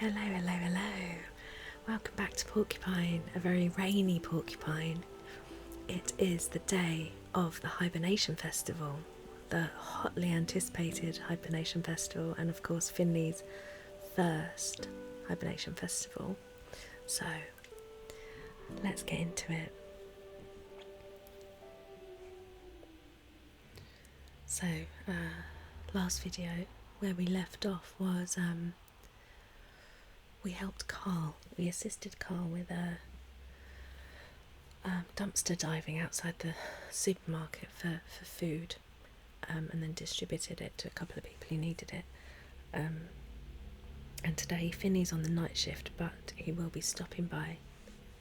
Hello, hello, hello. Welcome back to Porcupine, a very rainy Porcupine. It is the day of the Hibernation Festival, the hotly anticipated Hibernation Festival, and of course Finley's first Hibernation Festival. So, let's get into it. So, last video where we left off was we helped Carl, we assisted Carl with a dumpster diving outside the supermarket for food, and then distributed it to a couple of people who needed it. And today Finley's on the night shift, but he will be stopping by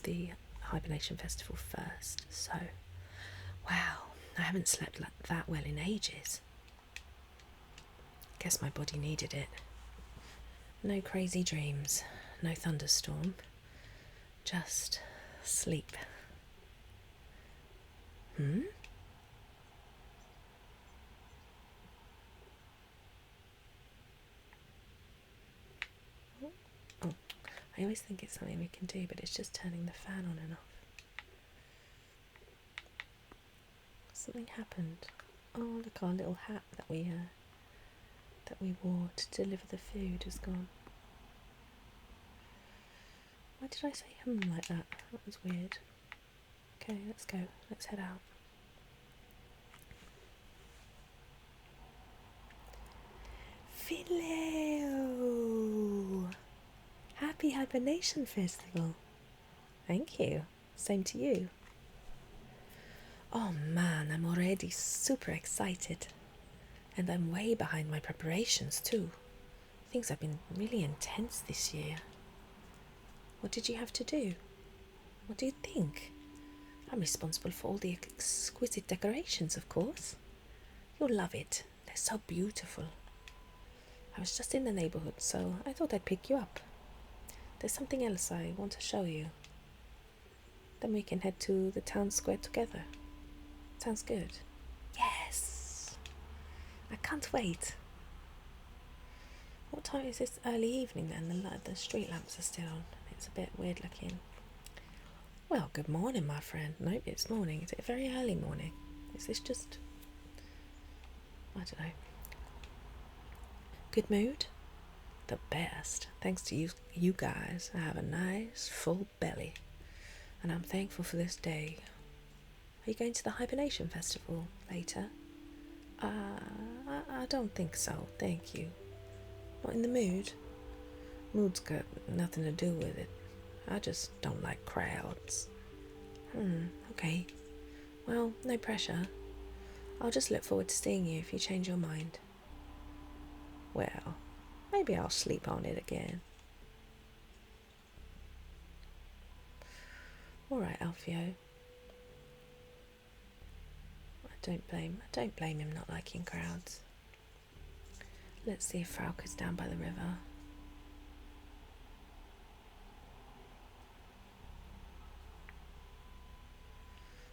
the Hibernation Festival first. So, wow, I haven't slept like that well in ages. Guess my body needed it. No crazy dreams, no thunderstorm, just sleep. Oh, I always think it's something we can do, but it's just turning the fan on and off. Something happened. Oh, look, our little hat that we wore to deliver the food has gone. Why did I say like that? That was weird. Okay, let's go. Let's head out. Finley! Happy Hibernation Festival. Thank you. Same to you. Oh man, I'm already super excited. And I'm way behind my preparations too. Things have been really intense this year. What did you have to do? What do you think? I'm responsible for all the exquisite decorations, of course. You'll love it. They're so beautiful. I was just in the neighbourhood, so I thought I'd pick you up. There's something else I want to show you. Then we can head to the town square together. Sounds good. Yes! I can't wait. What time is this? Early evening then? The street lamps are still on. It's a bit weird looking. Well, good morning, my friend. Nope, it's morning. Is it a very early morning? Is this just... I don't know. Good mood? The best. Thanks to you guys, I have a nice, full belly. And I'm thankful for this day. Are you going to the Hibernation Festival later? I don't think so, thank you. Not in the mood. Mood's got nothing to do with it. I just don't like crowds. Okay. Well, no pressure. I'll just look forward to seeing you if you change your mind. Well, maybe I'll sleep on it again. Alright, Alfio. I don't blame him not liking crowds. Let's see if Frauke's down by the river.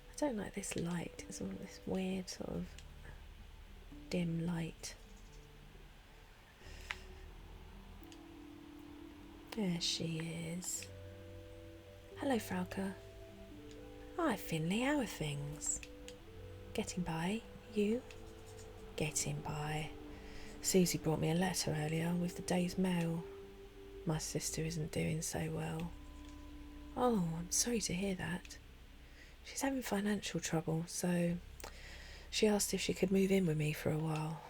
I don't like this light. It's all this weird sort of dim light. There she is. Hello, Frauke. Hi, Finley. How are things? Getting by. You? Getting by. Susie brought me a letter earlier with the day's mail. My sister isn't doing so well. Oh, I'm sorry to hear that. She's having financial trouble, so she asked if she could move in with me for a while.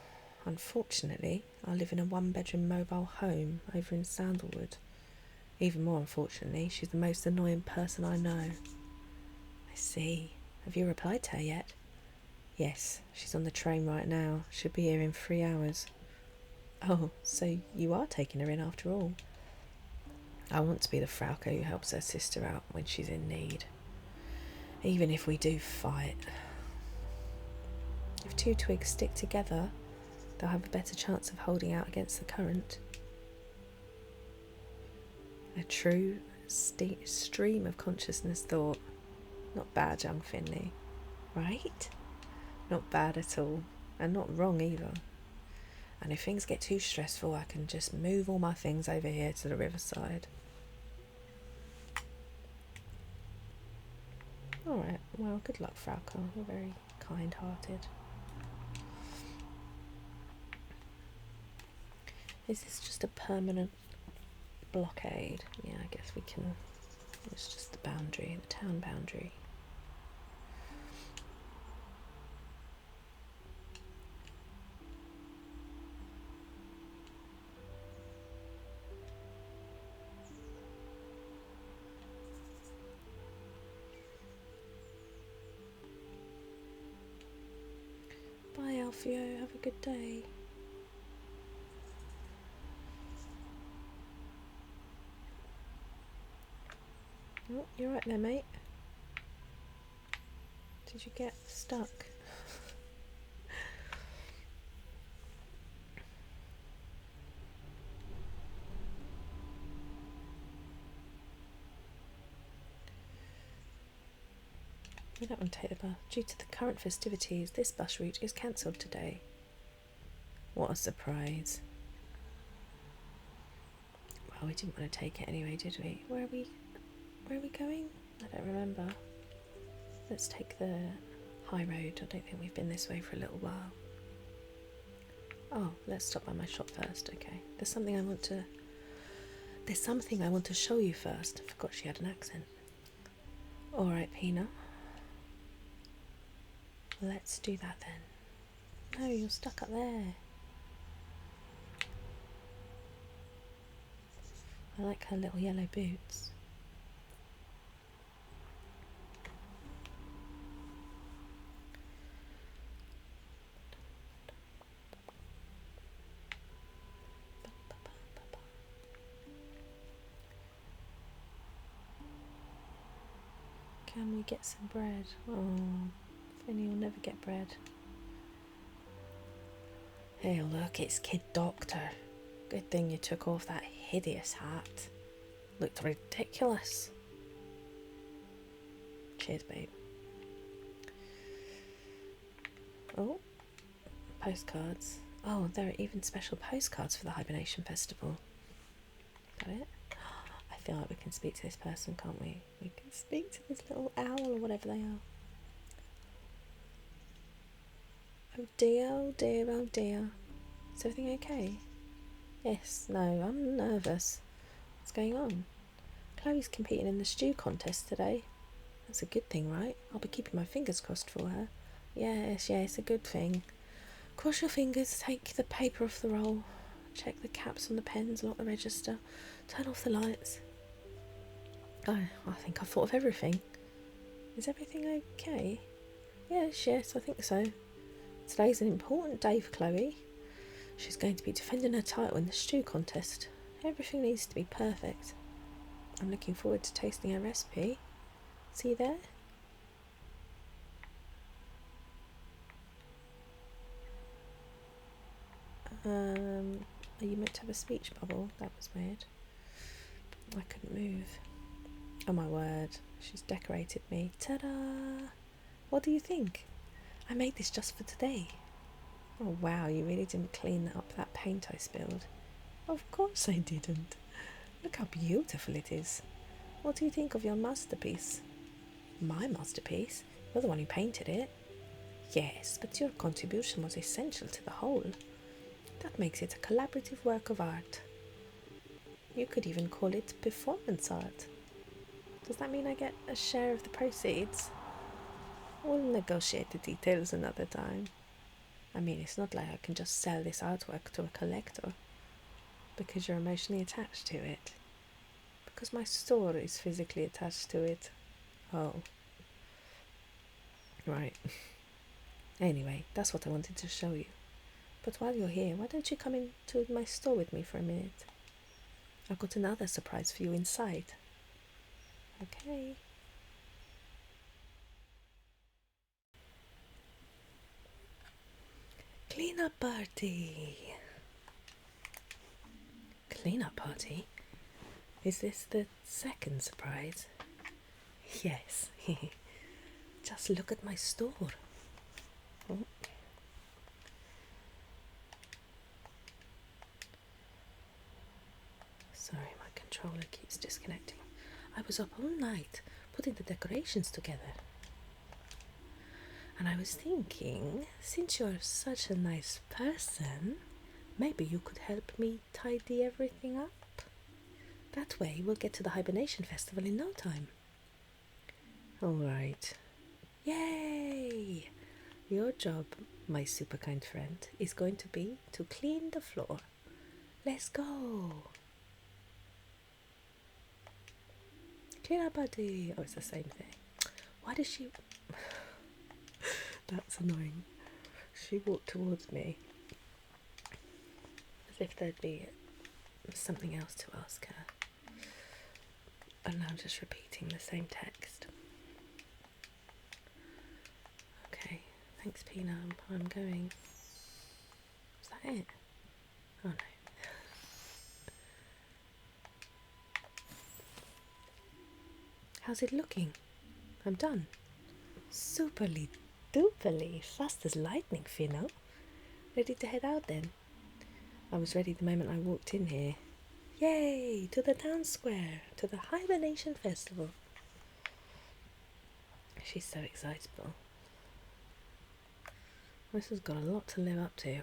Unfortunately, I live in a one-bedroom mobile home over in Sandalwood. Even more unfortunately, she's the most annoying person I know. I see. Have you replied to her yet? Yes, she's on the train right now. She'll be here in 3 hours. Oh, so you are taking her in after all. I want to be the Frauke who helps her sister out when she's in need. Even if we do fight. If two twigs stick together, they'll have a better chance of holding out against the current. A true stream of consciousness thought. Not bad, young Finley. Right? Not bad at all. And not wrong either. And if things get too stressful, I can just move all my things over here to the riverside. Alright, well, good luck, Frauke. You're very kind-hearted. Is this just a permanent blockade? Yeah, I guess we can... It's just the boundary, the town boundary. Bye, Alfio. Have a good day. Oh, you're right there, mate. Did you get stuck? We don't want to take the bus. Due to the current festivities, this bus route is cancelled today. What a surprise. Well, we didn't want to take it anyway, did we? Where are we going? I don't remember. Let's take the high road. I don't think we've been this way for a little while. Oh, let's stop by my shop first. Okay. There's something I want to show you first. I forgot she had an accent. Alright, Pina. Let's do that then. No, you're stuck up there. I like her little yellow boots. Can we get some bread? Oh, Finny will never get bread. Hey, look, it's Kid Doctor. Good thing you took off that hideous hat. Looked ridiculous. Cheers, babe. Oh, postcards. Oh, there are even special postcards for the Hibernation Festival. Is that it? I feel like we can speak to this person, can't we? We can speak to this little owl or whatever they are. Oh dear, oh dear, oh dear. Is everything okay? Yes, no, I'm nervous. What's going on? Chloe's competing in the stew contest today. That's a good thing, right? I'll be keeping my fingers crossed for her. Yes, yes, a good thing. Cross your fingers, take the paper off the roll, check the caps on the pens, lock the register, turn off the lights. Oh, I think I've thought of everything. Is everything okay? Yes, yes, I think so. Today's an important day for Chloe. She's going to be defending her title in the stew contest. Everything needs to be perfect. I'm looking forward to tasting her recipe. See you there? Are you meant to have a speech bubble? That was weird. I couldn't move. Oh my word, she's decorated me. Ta-da! What do you think? I made this just for today. Oh wow, you really didn't clean up that paint I spilled. Of course I didn't. Look how beautiful it is. What do you think of your masterpiece? My masterpiece? You're the one who painted it. Yes, but your contribution was essential to the whole. That makes it a collaborative work of art. You could even call it performance art. Does that mean I get a share of the proceeds? We'll negotiate the details another time. I mean, it's not like I can just sell this artwork to a collector because you're emotionally attached to it. Because my store is physically attached to it. Oh. Right. Anyway, that's what I wanted to show you. But while you're here, why don't you come into my store with me for a minute? I've got another surprise for you inside. Okay. Clean-up party. Clean-up party? Is this the second surprise? Yes. Just look at my store. Oh. disconnecting. I was up all night putting the decorations together. And I was thinking, since you're such a nice person, maybe you could help me tidy everything up. That way we'll get to the Hibernation Festival in no time. All right. Yay! Your job, my super kind friend, is going to be to clean the floor. Let's go. Clean our body. Oh, it's the same thing. Why does she... That's annoying. She walked towards me as if there'd be something else to ask her. And I'm just repeating the same text. Okay, thanks Pina, I'm going. Is that it? Oh no. How's it looking? I'm done. Superly duperly, fast as lightning, Finno. Ready to head out then? I was ready the moment I walked in here. Yay! To the town square, to the Hibernation Festival. She's so excitable. This has got a lot to live up to.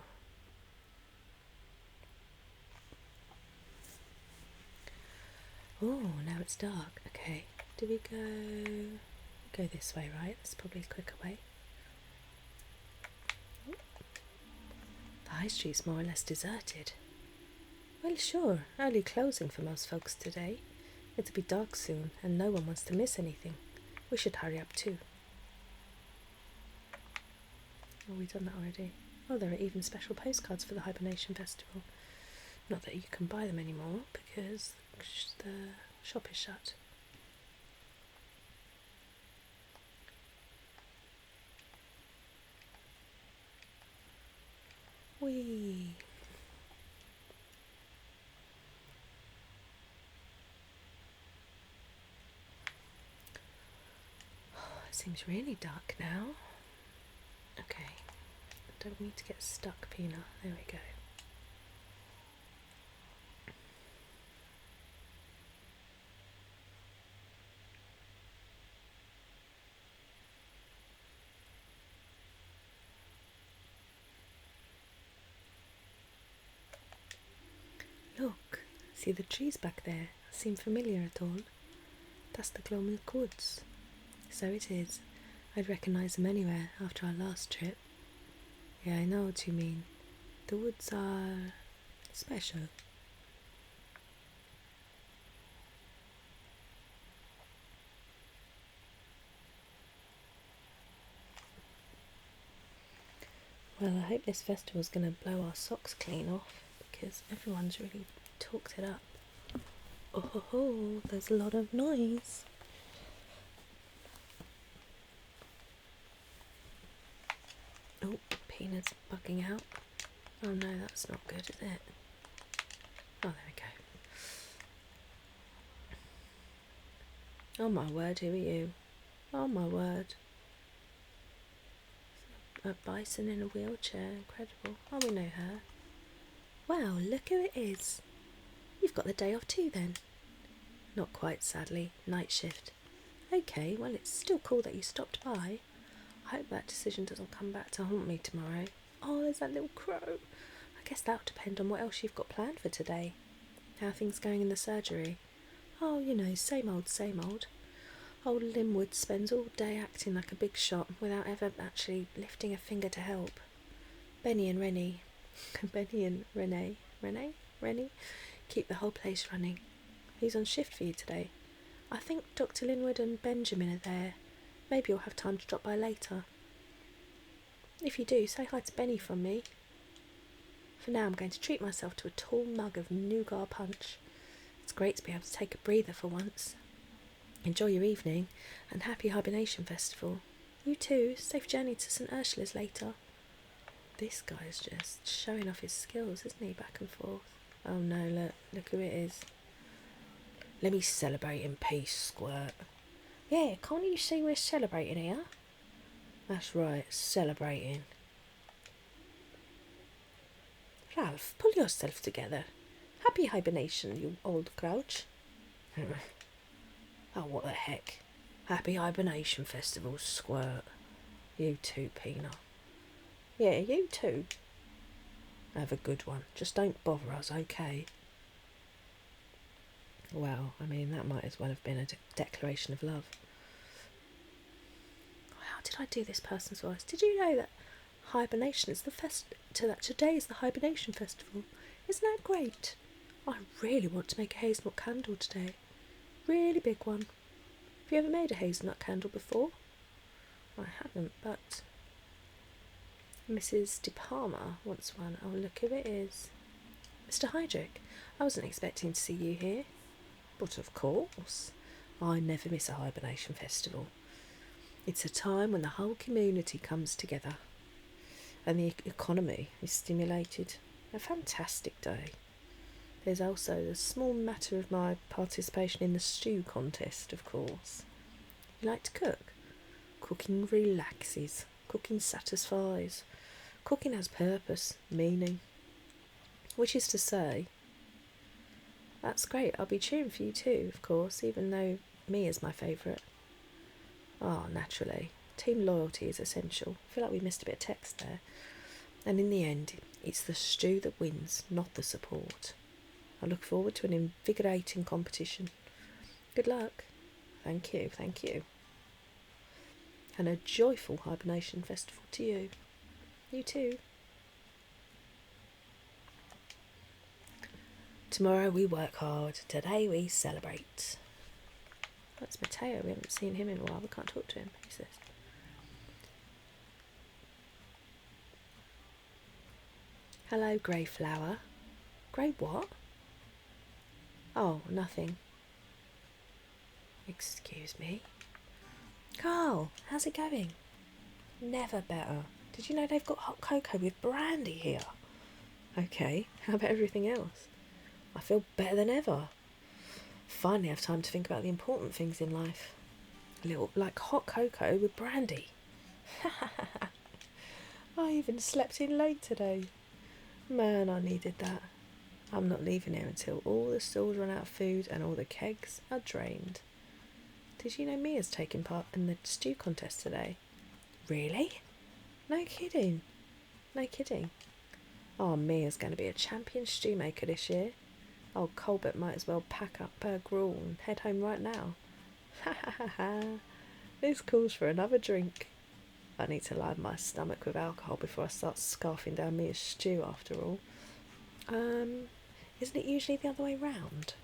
Oh, now it's dark. Okay, do we go this way, right? That's probably a quicker way. The high street's more or less deserted. Well, sure, early closing for most folks today. It'll be dark soon, and no one wants to miss anything. We should hurry up too. Oh, we've done that already. Oh, there are even special postcards for the Hibernation Festival. Not that you can buy them anymore, because the shop is shut. Whee! It seems really dark now. Okay, don't need to get stuck, Pina. There we go. Look, see the trees back there? Seem familiar at all? That's the Glowmilk Woods. So it is. I'd recognise them anywhere after our last trip. Yeah, I know what you mean. The woods are special. Well, I hope this festival's going to blow our socks clean off, because everyone's really talked it up. Oh ho ho, there's a lot of noise. Oh, Peanut's bugging out. Oh no, that's not good, is it? Oh, there we go. Oh my word, who are you? Oh my word. A bison in a wheelchair, incredible. Oh, we know her. Wow, look who it is. You've got the day off too then? Not quite, sadly. Night shift. Okay, well it's still cool that you stopped by. I hope that decision doesn't come back to haunt me tomorrow. Oh, there's that little crow. I guess that'll depend on what else you've got planned for today. How are things going in the surgery? Oh, you know, same old, same old. Old Linwood spends all day acting like a big shot without ever actually lifting a finger to help. Benny and Rennie keep the whole place running. Who's on shift for you today? I think Dr. Linwood and Benjamin are there. Maybe you'll have time to drop by later. If you do, say hi to Benny from me. For now, I'm going to treat myself to a tall mug of nougat punch. It's great to be able to take a breather for once. Enjoy your evening, and happy Hibernation Festival. You too. Safe journey to St. Ursula's later. This guy's just showing off his skills, isn't he, back and forth? Oh no, look who it is. Let me celebrate in peace, Squirt. Yeah, can't you see we're celebrating here? That's right, celebrating. Ralph, pull yourself together. Happy hibernation, you old grouch. Oh, what the heck. Happy Hibernation Festival, squirt. You too, Peanut. Yeah, you too. Have a good one. Just don't bother us, okay? Well, I mean, that might as well have been a declaration of love. How did I do this person's voice? Did you know that hibernation is today is the Hibernation Festival? Isn't that great? I really want to make a hazelnut candle today. Really big one. Have you ever made a hazelnut candle before? I haven't, but Mrs. De Palma wants one. Oh, look who it is. Mr. Hydrick, I wasn't expecting to see you here. But of course, I never miss a hibernation festival. It's a time when the whole community comes together and the economy is stimulated. A fantastic day. There's also the small matter of my participation in the stew contest, of course. You like to cook? Cooking relaxes. Cooking satisfies. Cooking has purpose, meaning. Which is to say, that's great. I'll be cheering for you too, of course, even though Mia's my favourite. Ah, naturally. Team loyalty is essential. I feel like we missed a bit of text there. And in the end, it's the stew that wins, not the support. I look forward to an invigorating competition. Good luck. Thank you, thank you. And a joyful hibernation festival to you. You too. Tomorrow we work hard. Today we celebrate. That's Matteo. We haven't seen him in a while. We can't talk to him. Who's this? Hello, grey flower. Grey what? Oh, nothing. Excuse me. Carl, how's it going? Never better. Did you know they've got hot cocoa with brandy here? Okay, how about everything else? I feel better than ever. Finally have time to think about the important things in life. A little like hot cocoa with brandy. I even slept in late today. Man, I needed that. I'm not leaving here until all the stalls run out of food and all the kegs are drained. Did you know Mia's taking part in the stew contest today? Really? No kidding. No kidding. Oh, Mia's going to be a champion stew maker this year. Oh, Colbert might as well pack up her gruel and head home right now. Ha ha ha ha. This calls for another drink. I need to line my stomach with alcohol before I start scarfing down Mia's stew after all. Isn't it usually the other way round?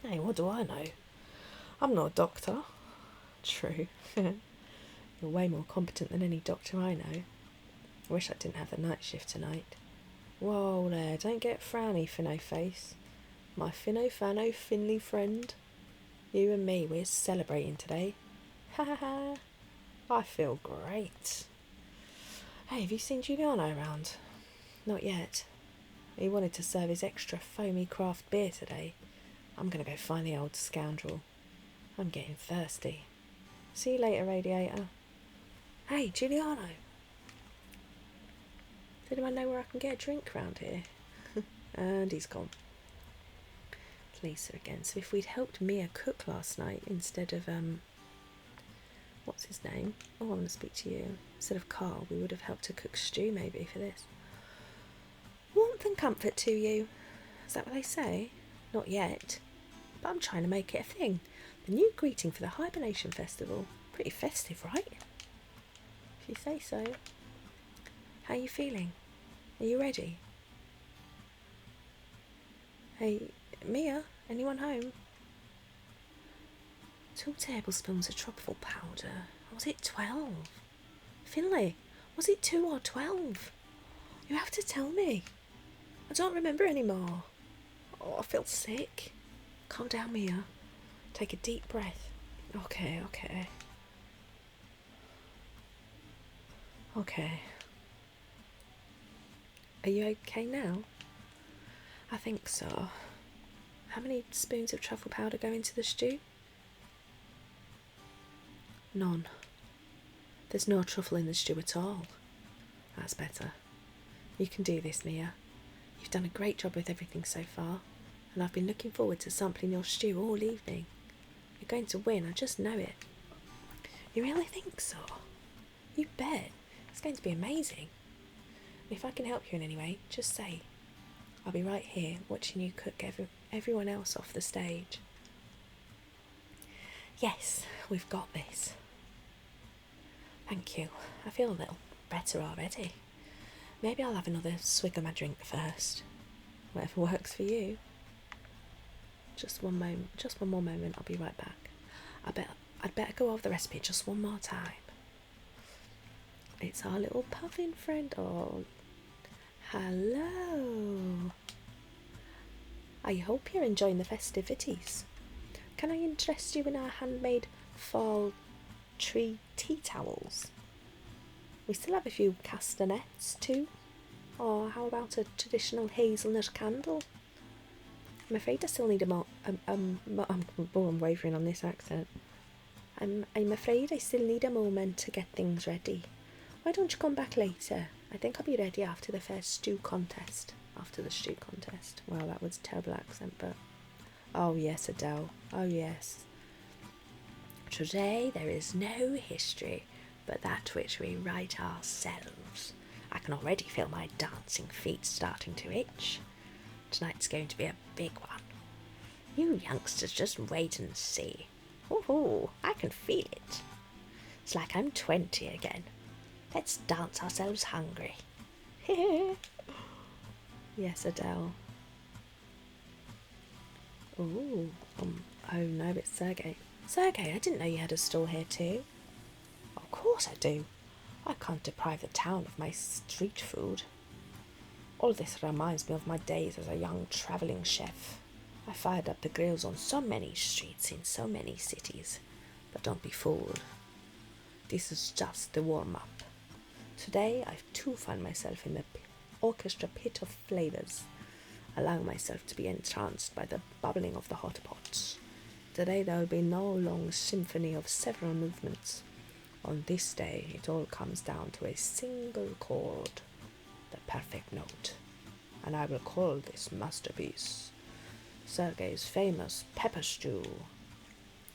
Hey, what do I know? I'm not a doctor. True. You're way more competent than any doctor I know. I wish I didn't have the night shift tonight. Whoa there, don't get frowny, Finno face. My Finno Finley friend. You and me, we're celebrating today. Ha ha ha. I feel great. Hey, have you seen Giuliano around? Not yet. He wanted to serve his extra foamy craft beer today. I'm going to go find the old scoundrel. I'm getting thirsty. See you later, Radiator. Hey, Giuliano. Does anyone know where I can get a drink round here? And he's gone. It's Lisa again. So if we'd helped Mia cook last night instead of, what's his name? Oh, I want to speak to you. Instead of Carl, we would have helped her cook stew maybe for this. Warmth and comfort to you. Is that what they say? Not yet. But I'm trying to make it a thing. The new greeting for the Hibernation Festival. Pretty festive, right? If you say so. How are you feeling? Are you ready? Hey, Mia, anyone home? 2 tablespoons of truffle powder. Or was it 12? Finley, was it 2 or 12? You have to tell me. I don't remember anymore. Oh, I feel sick. Calm down, Mia. Take a deep breath. Okay. Okay. Are you okay now? I think so. How many spoons of truffle powder go into the stew? None. There's no truffle in the stew at all. That's better. You can do this, Mia. You've done a great job with everything so far. and I've been looking forward to sampling your stew all evening. You're going to win, I just know it. You really think so? You bet. It's going to be amazing. And if I can help you in any way, just say. I'll be right here watching you cook everyone else off the stage. Yes, we've got this. Thank you. I feel a little better already. Maybe I'll have another swig of my drink first. Whatever works for you. Just one more moment, I'll be right back. I'd better go over the recipe just one more time. It's our little puffin friend. Oh, hello. I hope you're enjoying the festivities. Can I interest you in our handmade fall tree tea towels? We still have a few castanets too. Or how about a traditional hazelnut candle? I'm afraid I still need I'm wavering on this accent. I'm afraid I still need a moment to get things ready. Why don't you come back later? I think I'll be ready after the first stew contest. After the stew contest. Well, that was a terrible accent, but... Oh yes, Adele. Oh yes. Today there is no history but that which we write ourselves. I can already feel my dancing feet starting to itch. Tonight's going to be a big one. You youngsters just wait and see. Ooh, I can feel it. It's like I'm 20 again. Let's dance ourselves hungry. Yes, Adele. Ooh, oh no, it's Sergey. Sergey, I didn't know you had a store here too. Of course I do. I can't deprive the town of my street food. All this reminds me of my days as a young travelling chef. I fired up the grills on so many streets in so many cities. But don't be fooled. This is just the warm-up. Today I too find myself in the orchestra pit of flavours, allowing myself to be entranced by the bubbling of the hot pots. Today there will be no long symphony of several movements. On this day it all comes down to a single chord, the perfect note, and I will call this masterpiece Sergey's famous pepper stew.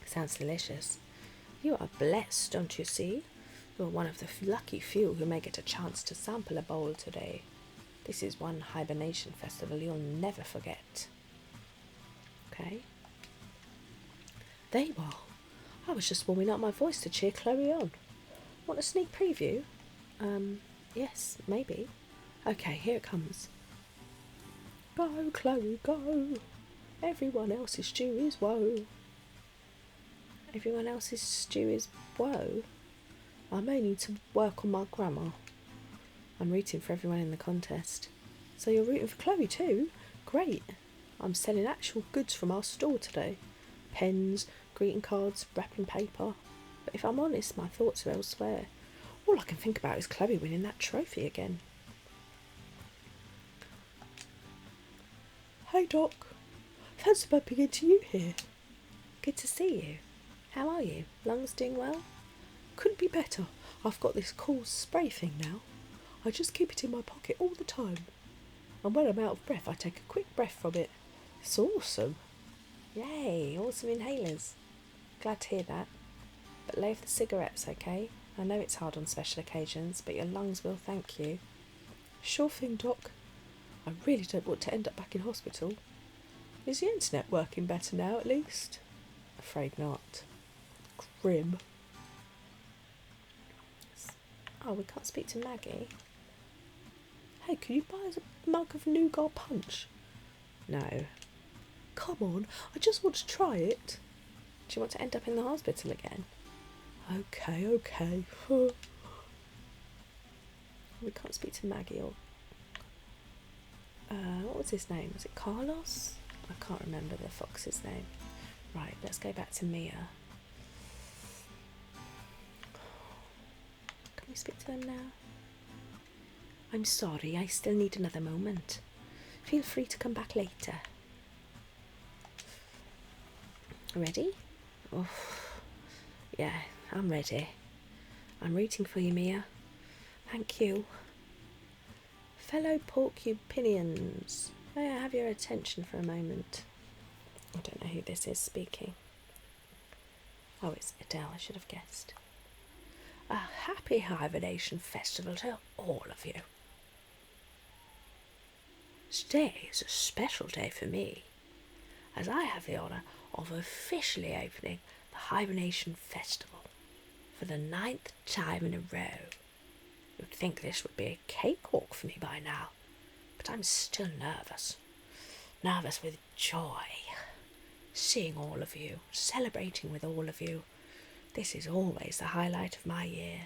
Sounds delicious. You are blessed, don't you see? You're one of the lucky few who may get a chance to sample a bowl today. This is one Hibernation Festival you'll never forget. Okay. There you are. I was just warming up my voice to cheer Chloe on. Want a sneak preview? Yes, maybe. Okay, here it comes. Go, Chloe, go. Everyone else's stew is woe. Everyone else's stew is woe? I may need to work on my grammar. I'm rooting for everyone in the contest. So you're rooting for Chloe too? Great. I'm selling actual goods from our store today. Pens, greeting cards, wrapping paper. But if I'm honest, my thoughts are elsewhere. All I can think about is Chloe winning that trophy again. Hey Doc, fancy bumping into you here. Good to see you. How are you? Lungs doing well? Couldn't be better. I've got this cool spray thing now. I just keep it in my pocket all the time. And when I'm out of breath, I take a quick breath from it. It's awesome. Yay, awesome inhalers. Glad to hear that. But lay off the cigarettes, okay? I know it's hard on special occasions, but your lungs will thank you. Sure thing, Doc. I really don't want to end up back in hospital. Is the internet working better now, at least? Afraid not. Grim. Oh, we can't speak to Maggie. Hey, can you buy us a mug of nougat punch? No. Come on, I just want to try it. Do you want to end up in the hospital again? Okay. We can't speak to Maggie or... what was his name? Was it Carlos? I can't remember the fox's name. Right, let's go back to Mia. Can we speak to them now? I'm sorry, I still need another moment. Feel free to come back later. Ready? Oh, yeah, I'm ready. I'm rooting for you, Mia. Thank you. Fellow Porcupinians, May I have your attention for a moment? I don't know who this is speaking. Oh, it's Adele, I should have guessed. A happy Hibernation Festival to all of you. Today is a special day for me, as I have the honour of officially opening the Hibernation Festival for the 9th time in a row. You'd think this would be a cakewalk for me by now, but I'm still nervous. Nervous with joy. Seeing all of you, celebrating with all of you. This is always the highlight of my year.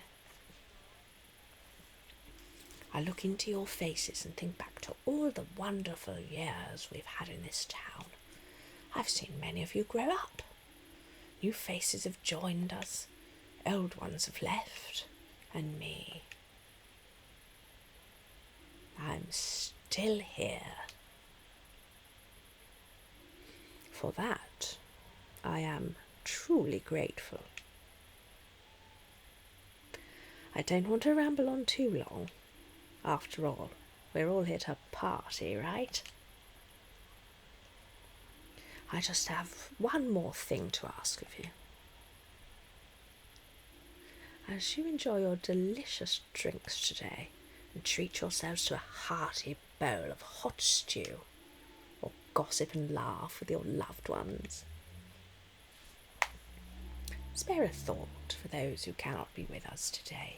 I look into your faces and think back to all the wonderful years we've had in this town. I've seen many of you grow up. New faces have joined us, old ones have left, and me. I'm still here. For that, I am truly grateful. I don't want to ramble on too long. After all, we're all here to party, right? I just have one more thing to ask of you. As you enjoy your delicious drinks today and treat yourselves to a hearty bowl of hot stew, or gossip and laugh with your loved ones, spare a thought for those who cannot be with us today,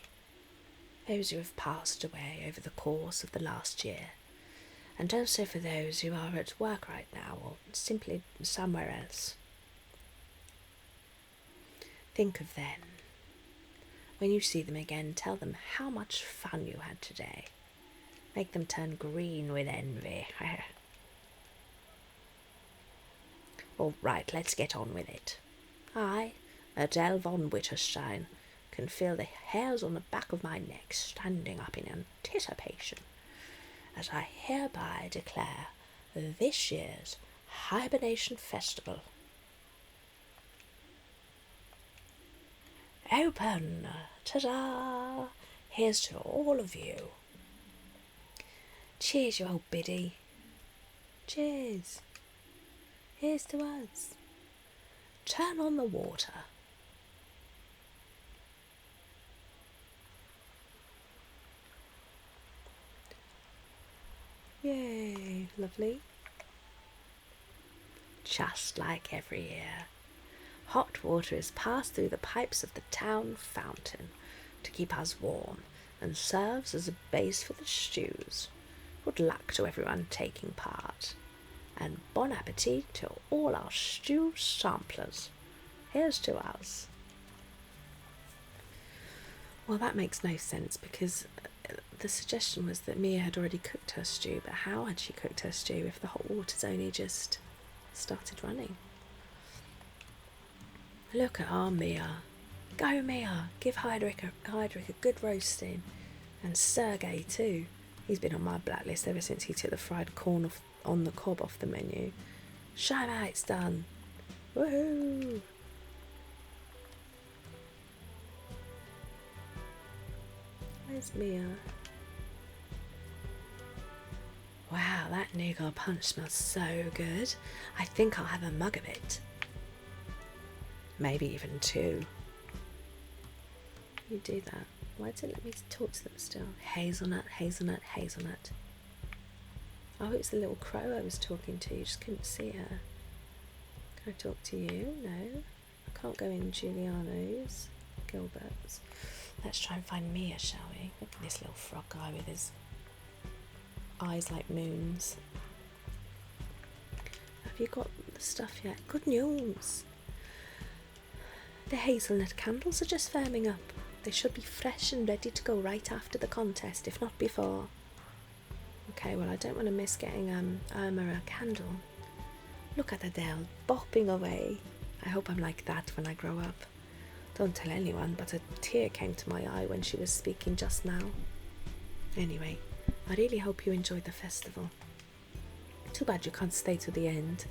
those who have passed away over the course of the last year, and also for those who are at work right now or simply somewhere else. Think of them. When you see them again, tell them how much fun you had today. Make them turn green with envy. All right, let's get on with it. I, Adele von Witterstein, can feel the hairs on the back of my neck standing up in anticipation as I hereby declare this year's Hibernation Festival open. Ta-da! Here's to all of you. Cheers, you old biddy. Cheers. Here's to us. Turn on the water. Yay, lovely. Just like every year, hot water is passed through the pipes of the town fountain to keep us warm and serves as a base for the stews. Good luck to everyone taking part, and bon appetit to all our stew samplers. Here's to us. Well, that makes no sense because the suggestion was that Mia had already cooked her stew, but how had she cooked her stew if the hot water's only just started running? Look at our Mia. Go Mia, give Heydrich a good roasting. And Sergey too. He's been on my blacklist ever since he took the fried corn on the cob off the menu. Show him how it's done. Woohoo! Where's Mia? Wow, that nougat punch smells so good. I think I'll have a mug of it. Maybe even two. You do that. Why did it let me talk to them still? Hazelnut, hazelnut, hazelnut. Oh, it's the little crow I was talking to. You just couldn't see her. Can I talk to you? No. I can't go in Giuliano's. Gilbert's. Let's try and find Mia, shall we? Look at this little frog guy with his eyes like moons. Have you got the stuff yet? Good news! The hazelnut candles are just firming up. They should be fresh and ready to go right after the contest, if not before. Okay, well, I don't want to miss getting Irma a candle. Look at Adele bopping away. I hope I'm like that when I grow up. Don't tell anyone, but a tear came to my eye when she was speaking just now. Anyway, I really hope you enjoyed the festival. Too bad you can't stay to the end,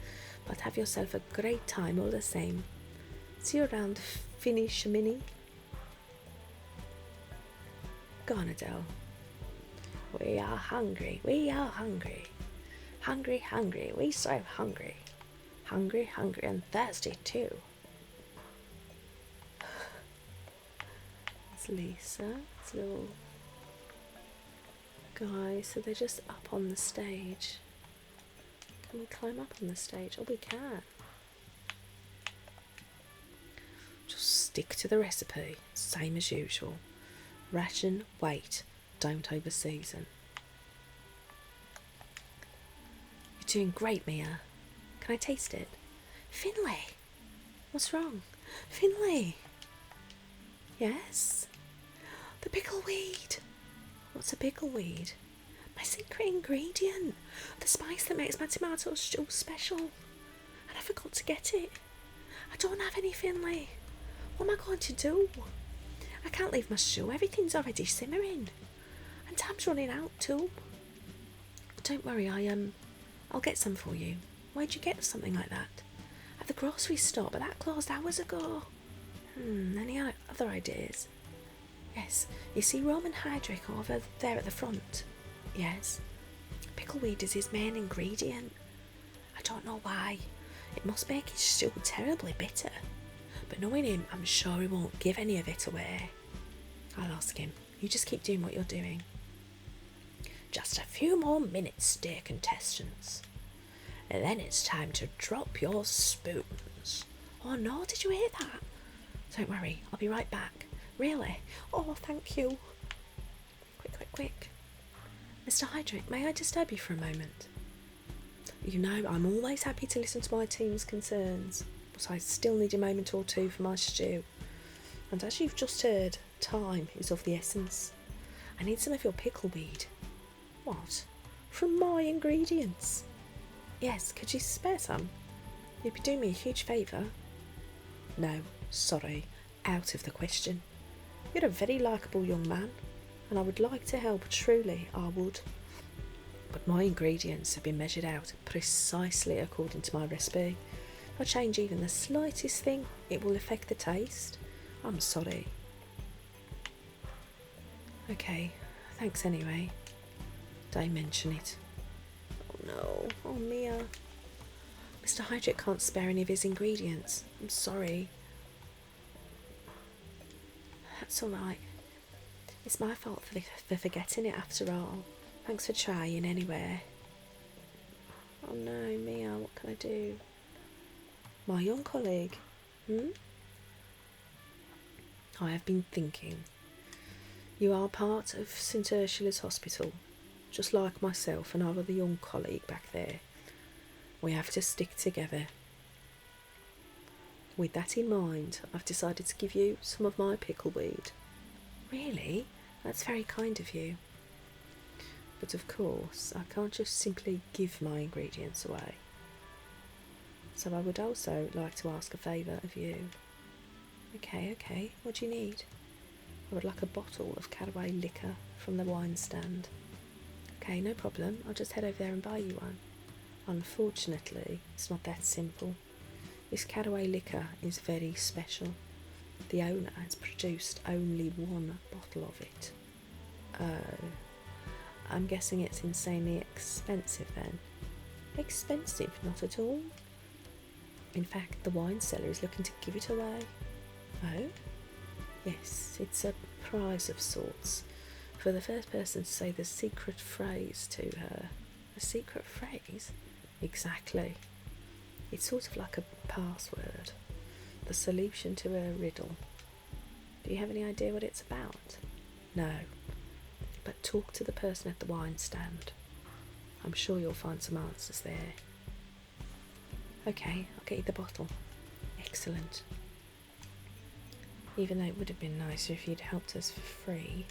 but have yourself a great time all the same. See you around Finny Shamini. Go on, Adele. We are hungry. We are hungry. Hungry, hungry, we so hungry. Hungry, hungry and thirsty too. It's Lisa, it's little guy, so they're just up on the stage. Can we climb up on the stage? Oh, we can. Just stick to the recipe, same as usual. Ration, wait, don't over season. You're doing great, Mia. Can I taste it? Finley! What's wrong? Finley! Yes? The pickleweed! What's a pickleweed? My secret ingredient! The spice that makes my tomato stew special. And I forgot to get it. I don't have any, Finley. What am I going to do? I can't leave my stew. Everything's already simmering. And time's running out too. Don't worry, I'll get some for you. Where'd you get something like that? At the grocery store, but that closed hours ago. Any other ideas? Yes, you see Roman Hydric over there at the front? Yes. Pickleweed is his main ingredient. I don't know why. It must make his stew terribly bitter. But knowing him, I'm sure he won't give any of it away. I'll ask him. You just keep doing what you're doing. Just a few more minutes, dear contestants. And then it's time to drop your spoons. Oh no, did you hear that? Don't worry, I'll be right back. Really? Oh, thank you. Quick, quick, quick. Mr. Hydric, may I disturb you for a moment? You know, I'm always happy to listen to my team's concerns, but I still need a moment or two for my stew. And as you've just heard, time is of the essence. I need some of your pickleweed. What? From my ingredients? Yes, could you spare some? You'd be doing me a huge favour. No, sorry, out of the question. You're a very likeable young man, and I would like to help, truly I would. But my ingredients have been measured out precisely according to my recipe. If I change even the slightest thing, it will affect the taste. I'm sorry. Okay, thanks anyway. Don't mention it. Oh no, oh Mia. Mr. Hydric can't spare any of his ingredients. I'm sorry. That's alright. It's my fault for forgetting it after all. Thanks for trying anyway. Oh no, Mia, what can I do? My young colleague. I have been thinking. You are part of St. Ursula's hospital, just like myself and our other young colleague back there. We have to stick together. With that in mind, I've decided to give you some of my pickleweed. Really? That's very kind of you. But of course, I can't just simply give my ingredients away. So I would also like to ask a favour of you. Okay, what do you need? I would like a bottle of caraway liquor from the wine stand. Okay, no problem, I'll just head over there and buy you one. Unfortunately, it's not that simple. This caraway liquor is very special. The owner has produced only one bottle of it. Oh, I'm guessing it's insanely expensive then. Expensive? Not at all. In fact, the wine seller is looking to give it away. Oh? Yes, it's a prize of sorts. For the first person to say the secret phrase to her. A secret phrase? Exactly. It's sort of like a password. The solution to a riddle. Do you have any idea what it's about? No. But talk to the person at the wine stand. I'm sure you'll find some answers there. Okay, I'll get you the bottle. Excellent. Even though it would have been nicer if you'd helped us for free.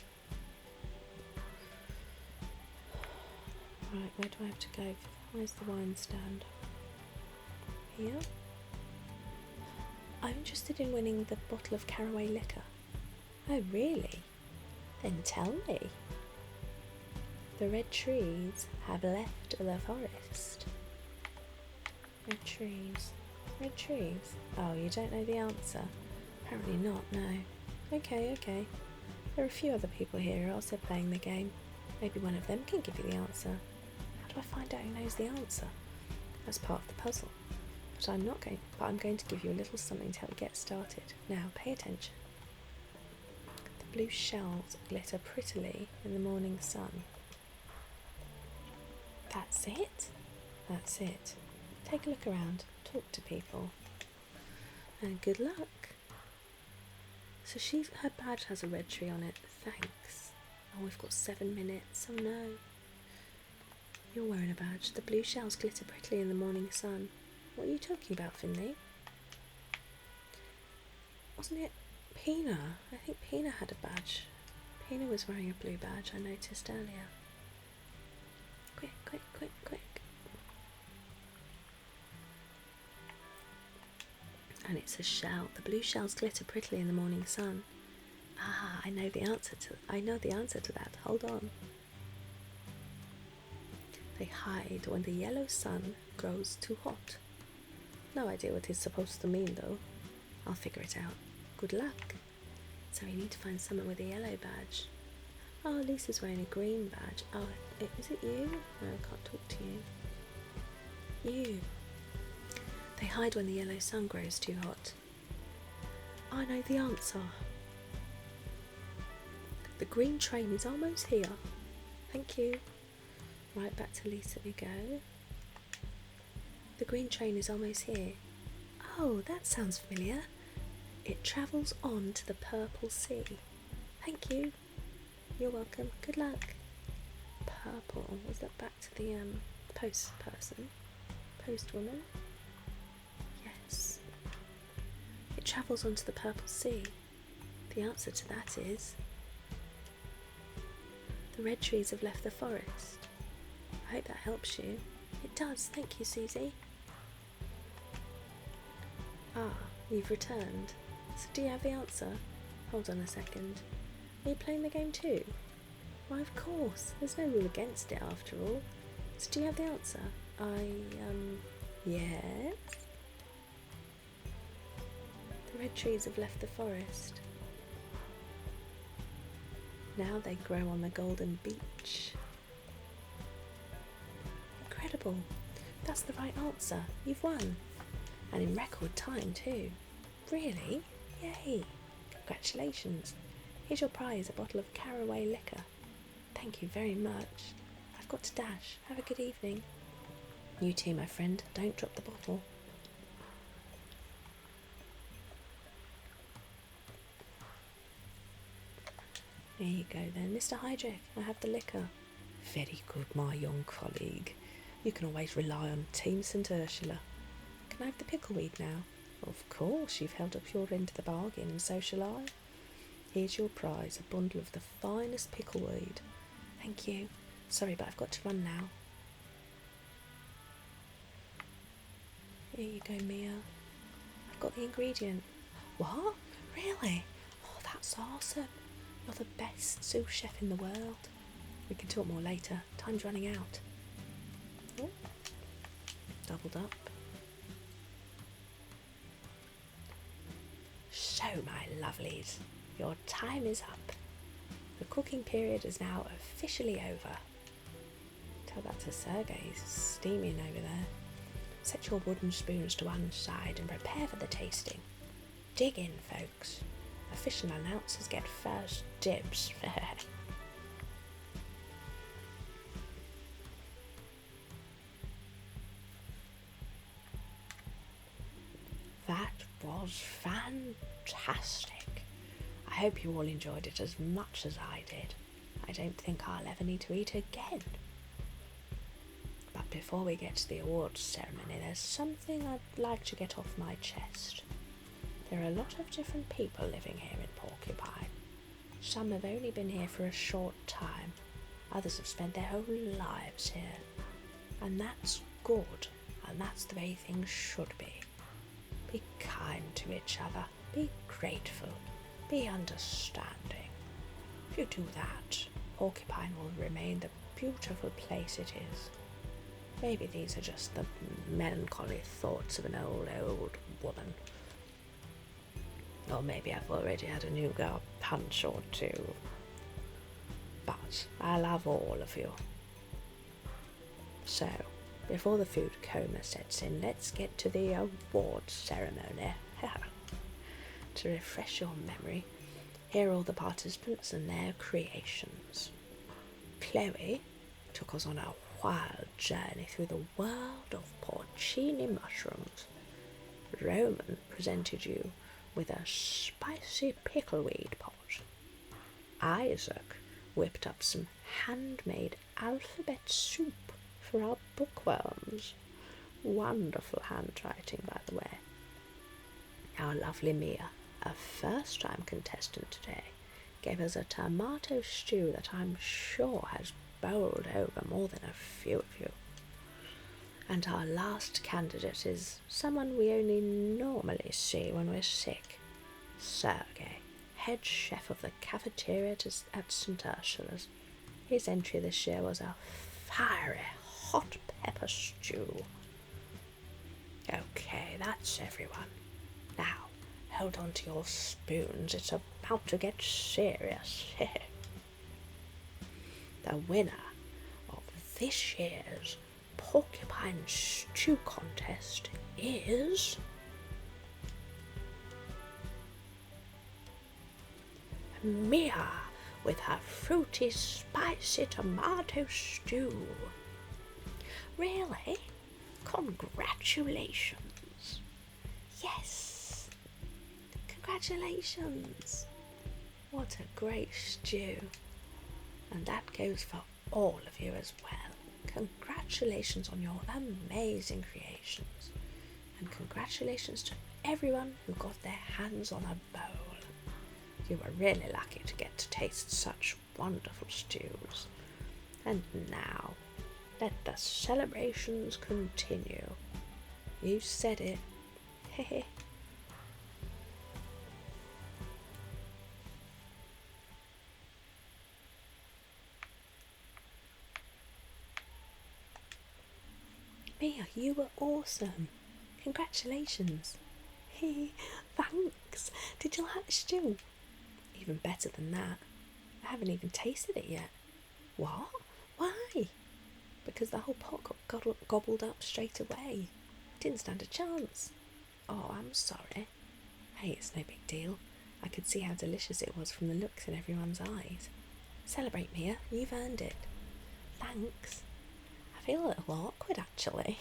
Right, where do I have to go? Where's the wine stand? Here? I'm interested in winning the bottle of caraway liquor. Oh, really? Then tell me. The red trees have left the forest. Red trees. Red trees? Oh, you don't know the answer? Apparently not, no. Okay. There are a few other people here who are also playing the game. Maybe one of them can give you the answer. do I find out who knows the answer? That's part of the puzzle. But I'm going to give you a little something to help get started. Now, pay attention. The blue shells glitter prettily in the morning sun. That's it? That's it. Take a look around, talk to people, and good luck. So her badge has a red tree on it. Thanks. Oh, we've got 7 minutes. Oh no. You're wearing a badge. The blue shells glitter prettily in the morning sun. What are you talking about, Finley? Wasn't it Pina? I think Pina had a badge. Pina was wearing a blue badge, I noticed earlier. Quick, quick, quick, quick. And it's a shell. The blue shells glitter prettily in the morning sun. Ah, I know the answer to that. Hold on. They hide when the yellow sun grows too hot. No idea what it's supposed to mean though. I'll figure it out. Good luck. So we need to find someone with a yellow badge. Oh, Lisa's wearing a green badge. Oh, is it you? No, I can't talk to you. You. They hide when the yellow sun grows too hot. I know the answer. The green train is almost here. Thank you. Right, back to Lisa we go. The green train is almost here. Oh, that sounds familiar. It travels on to the purple sea. Thank you. You're welcome. Good luck. Purple. Was that back to the post person? Post woman? Yes. It travels onto the purple sea. The answer to that is the red trees have left the forest. I hope that helps you. It does. Thank you, Susie. Ah, you've returned. So do you have the answer? Hold on a second. Are you playing the game too? Why, of course. There's no rule against it after all. So do you have the answer? Yes? The red trees have left the forest. Now they grow on the golden beach. Incredible. That's the right answer. You've won. And in record time too. Really? Yay. Congratulations. Here's your prize, a bottle of caraway liquor. Thank you very much. I've got to dash. Have a good evening. You too, my friend. Don't drop the bottle. There you go then. Mr. Hydrick, I have the liquor. Very good, my young colleague. You can always rely on Team St. Ursula. Can I have the pickleweed now? Of course, you've held up your end of the bargain, and so shall I. Here's your prize, a bundle of the finest pickleweed. Thank you. Sorry, but I've got to run now. Here you go, Mia. I've got the ingredient. What? Really? Oh, that's awesome. You're the best sous chef in the world. We can talk more later. Time's running out. Oh, doubled up. So, my lovelies, your time is up. The cooking period is now officially over. Tell that to Sergei, he's steaming over there. Set your wooden spoons to one side and prepare for the tasting. Dig in, folks. Official announcers get first dibs. That was fantastic. I hope you all enjoyed it as much as I did. I don't think I'll ever need to eat again. But before we get to the awards ceremony, there's something I'd like to get off my chest. There are a lot of different people living here in Porcupine. Some have only been here for a short time. Others have spent their whole lives here. And that's good, and that's the way things should be. Be kind to each other, be grateful, be understanding. If you do that, Porcupine will remain the beautiful place it is. Maybe these are just the melancholy thoughts of an old woman. Or maybe I've already had a new girl punch or two. But I love all of you. So, before the food coma sets in, let's get to the award ceremony. To refresh your memory, here are all the participants and their creations. Chloe took us on a wild journey through the world of porcini mushrooms. Roman presented you with a spicy pickleweed pot. Isaac whipped up some handmade alphabet soup for our bookworms. Wonderful handwriting, by the way. Our lovely Mia, a first-time contestant today, gave us a tomato stew that I'm sure has bowled over more than a few of you. And our last candidate is someone we only normally see when we're sick. Sergey, head chef of the cafeteria at St. Ursula's. His entry this year was a fiery hot pepper stew. Okay, that's everyone. Now, hold on to your spoons, it's about to get serious. The winner of this year's Porcupine Stew Contest is Mia with her fruity, spicy tomato stew. Really? Congratulations. Yes. Congratulations. What a great stew. And that goes for all of you as well. Congratulations on your amazing creations. And congratulations to everyone who got their hands on a bowl. You were really lucky to get to taste such wonderful stews. And now, let the celebrations continue. You said it. Hehe. Mia, you were awesome. Congratulations. Thanks. Did you like the stew? Even better than that. I haven't even tasted it yet. What? Why? Because the whole pot got gobbled up straight away. Didn't stand a chance. Oh, I'm sorry. Hey, it's no big deal. I could see how delicious it was from the looks in everyone's eyes. Celebrate, Mia. You've earned it. Thanks. I feel a little awkward, actually.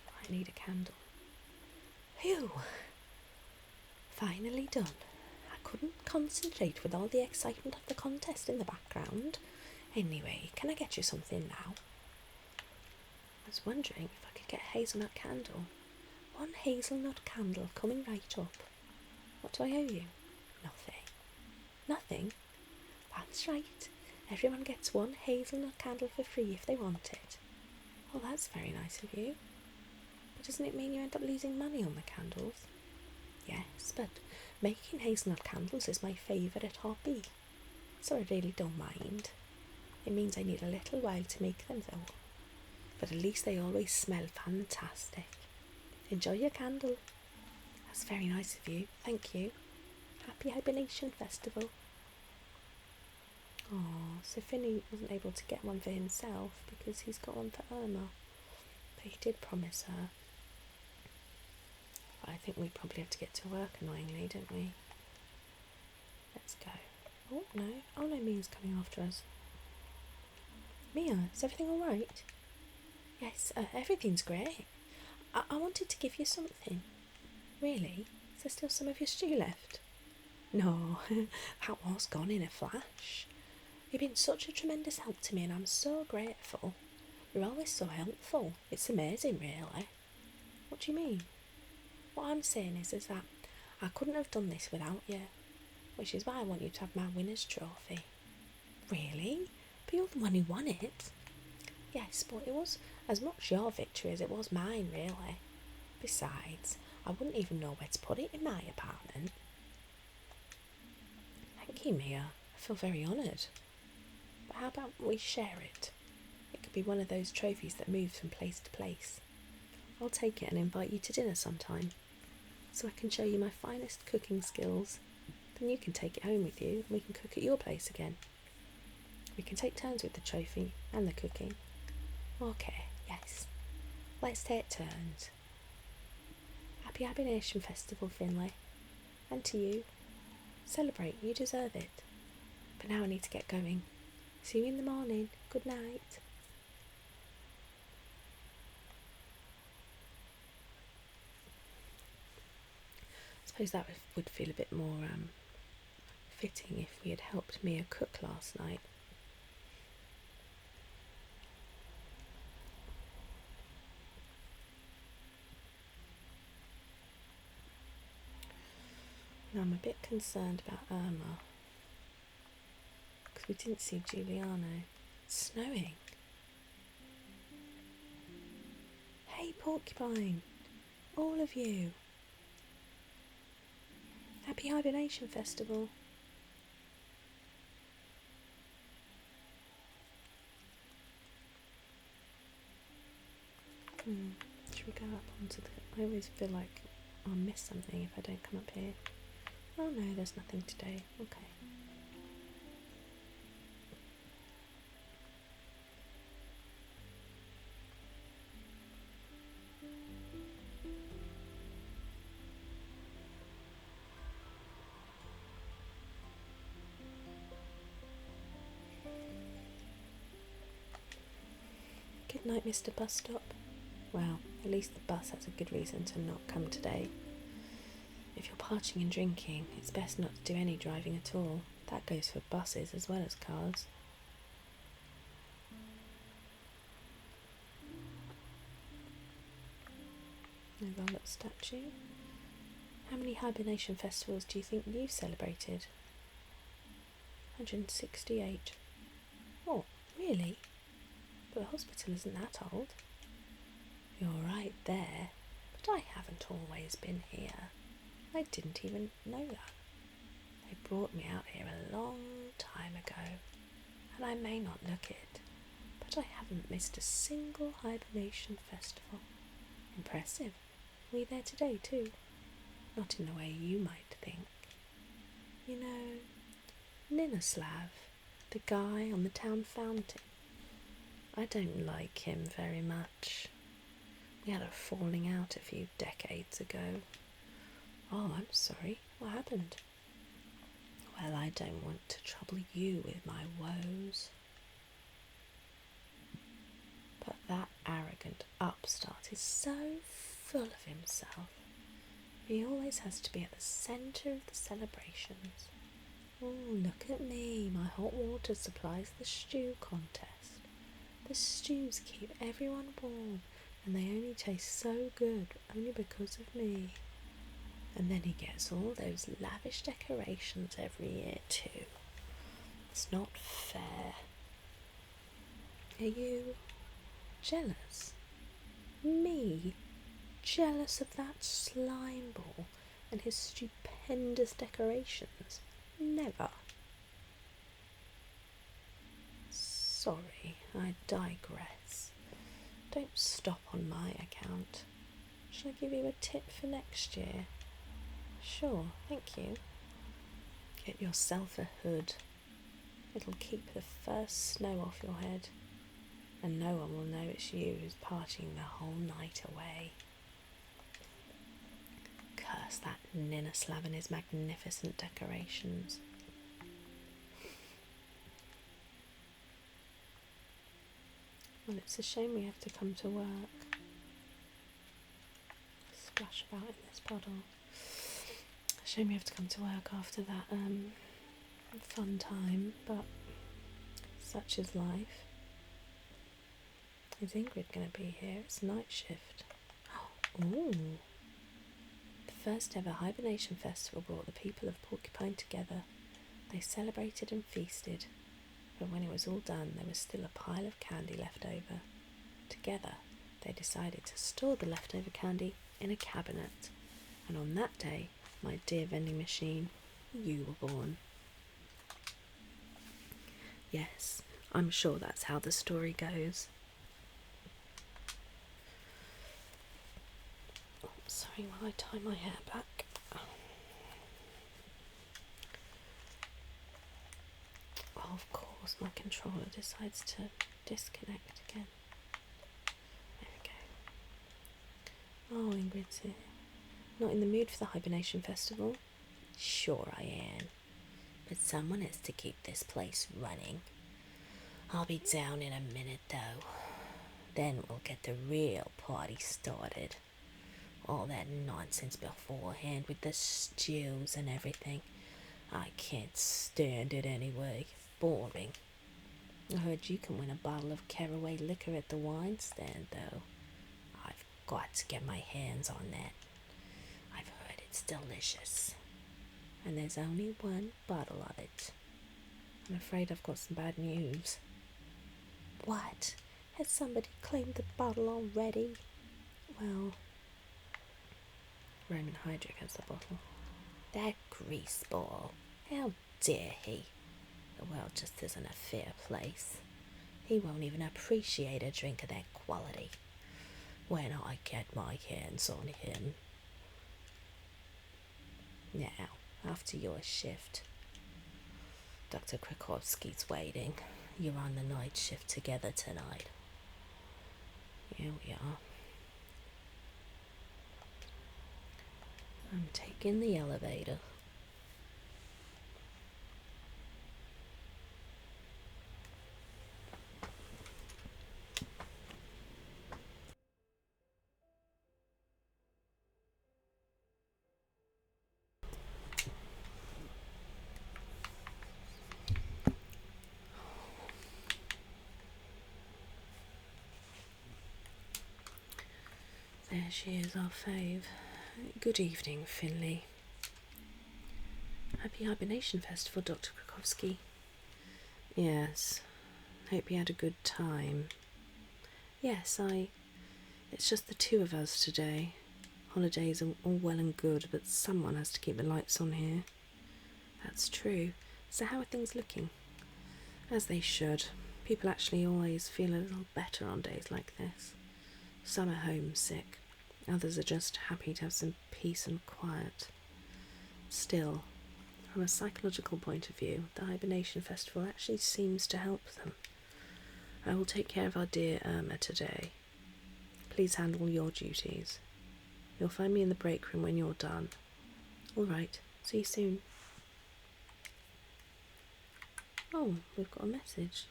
I need a candle. Phew. Finally done. I couldn't concentrate with all the excitement of the contest in the background. Anyway, can I get you something now? I was wondering if I could get a hazelnut candle. One hazelnut candle coming right up. What do I owe you? Nothing. Nothing? That's right. Everyone gets one hazelnut candle for free if they want it. Well, that's very nice of you. But doesn't it mean you end up losing money on the candles? Yes, but making hazelnut candles is my favourite hobby, so I really don't mind. It means I need a little while to make them though, but at least they always smell fantastic. Enjoy your candle. That's very nice of you, thank you. Happy Hibernation Festival. Oh, so Finley wasn't able to get one for himself because he's got one for Irma, but he did promise her. I think we probably have to get to work annoyingly, don't we? Let's go. Oh no, Mia's coming after us. Mia, is everything alright? Yes, everything's great. I wanted to give you something. Really? Is there still some of your stew left? No, that was gone in a flash. You've been such a tremendous help to me and I'm so grateful. You're always so helpful. It's amazing, really. What do you mean? What I'm saying is that I couldn't have done this without you, which is why I want you to have my winner's trophy. Really? But you're the one who won it. Yes, but it was as much your victory as it was mine, really. Besides, I wouldn't even know where to put it in my apartment. Thank you, Mia. I feel very honoured. But how about we share it? It could be one of those trophies that moves from place to place. I'll take it and invite you to dinner sometime, so I can show you my finest cooking skills. Then you can take it home with you and we can cook at your place again. We can take turns with the trophy and the cooking. Okay, yes. Let's take turns. Happy Hibernation Festival, Finley. And to you. Celebrate, you deserve it. But now I need to get going. See you in the morning. Good night. I suppose that would feel a bit more fitting if we had helped Mia cook last night. Now I'm a bit concerned about Irma, because we didn't see Giuliano. It's snowing. Hey Porcupine, all of you. Happy Hibernation Festival. Should we go up onto the... I always feel like I'll miss something if I don't come up here. Oh no, there's nothing today. Okay. Good night, Mr. Bus Stop. Well, at least the bus has a good reason to not come today. If you're partying and drinking, it's best not to do any driving at all. That goes for buses as well as cars. No Violet statue. How many hibernation festivals do you think you've celebrated? 168. Oh, really? But the hospital isn't that old. You're right there, but I haven't always been here. I didn't even know that. They brought me out here a long time ago, and I may not look it, but I haven't missed a single hibernation festival. Impressive. Were you there today too? Not in the way you might think. You know, Ninoslav, the guy on the town fountain. I don't like him very much. We had a falling out a few decades ago. Oh, I'm sorry. What happened? Well, I don't want to trouble you with my woes. But that arrogant upstart is so full of himself. He always has to be at the centre of the celebrations. Oh, look at me. My hot water supplies the stew contest. The stews keep everyone warm, and they only taste so good only because of me. And then he gets all those lavish decorations every year too. It's not fair. Are you jealous? Me? Jealous of that slime ball and his stupendous decorations? Never. Sorry, I digress. Don't stop on my account. Shall I give you a tip for next year? Sure, thank you. Get yourself a hood. It'll keep the first snow off your head, and no one will know it's you who's partying the whole night away. Curse that Ninoslav and his magnificent decorations. Well, it's a shame we have to come to work. Splash about in this puddle. A shame we have to come to work after that fun time, but such is life. Is Ingrid going to be here? It's night shift. Ooh. The first ever Hibernation Festival brought the people of Porcupine together. They celebrated and feasted, but when it was all done, there was still a pile of candy left over. Together, they decided to store the leftover candy in a cabinet, and on that day, my dear vending machine, you were born. Yes, I'm sure that's how the story goes. Oh, sorry while I tie my hair back. Oh, of course. course my controller decides to disconnect again. There we go. Oh, Ingrid's here. Not in the mood for the Hibernation Festival? Sure I am. But someone has to keep this place running. I'll be down in a minute though. Then we'll get the real party started. All that nonsense beforehand with the stews and everything. I can't stand it anyway. Boring. I heard you can win a bottle of caraway liquor at the wine stand, though. I've got to get my hands on that. I've heard it's delicious. And there's only one bottle of it. I'm afraid I've got some bad news. What? Has somebody claimed the bottle already? Well, Roman Hydric has the bottle. That greaseball. How dare he? The world just isn't a fair place. He won't even appreciate a drink of that quality. When I get my hands on him. Now, after your shift, Dr. Krakowski's waiting. You're on the night shift together tonight. Here we are. I'm taking the elevator. There she is, our fave. Good evening, Finley. Happy Hibernation Festival, Dr. Krakowski. Yes, hope you had a good time. Yes, it's just the two of us today. Holidays are all well and good, but someone has to keep the lights on here. That's true. So how are things looking? As they should. People actually always feel a little better on days like this. Some are homesick. Others are just happy to have some peace and quiet. Still, from a psychological point of view, the Hibernation Festival actually seems to help them. I will take care of our dear Irma today. Please handle your duties. You'll find me in the break room when you're done. All right, see you soon. Oh, we've got a message.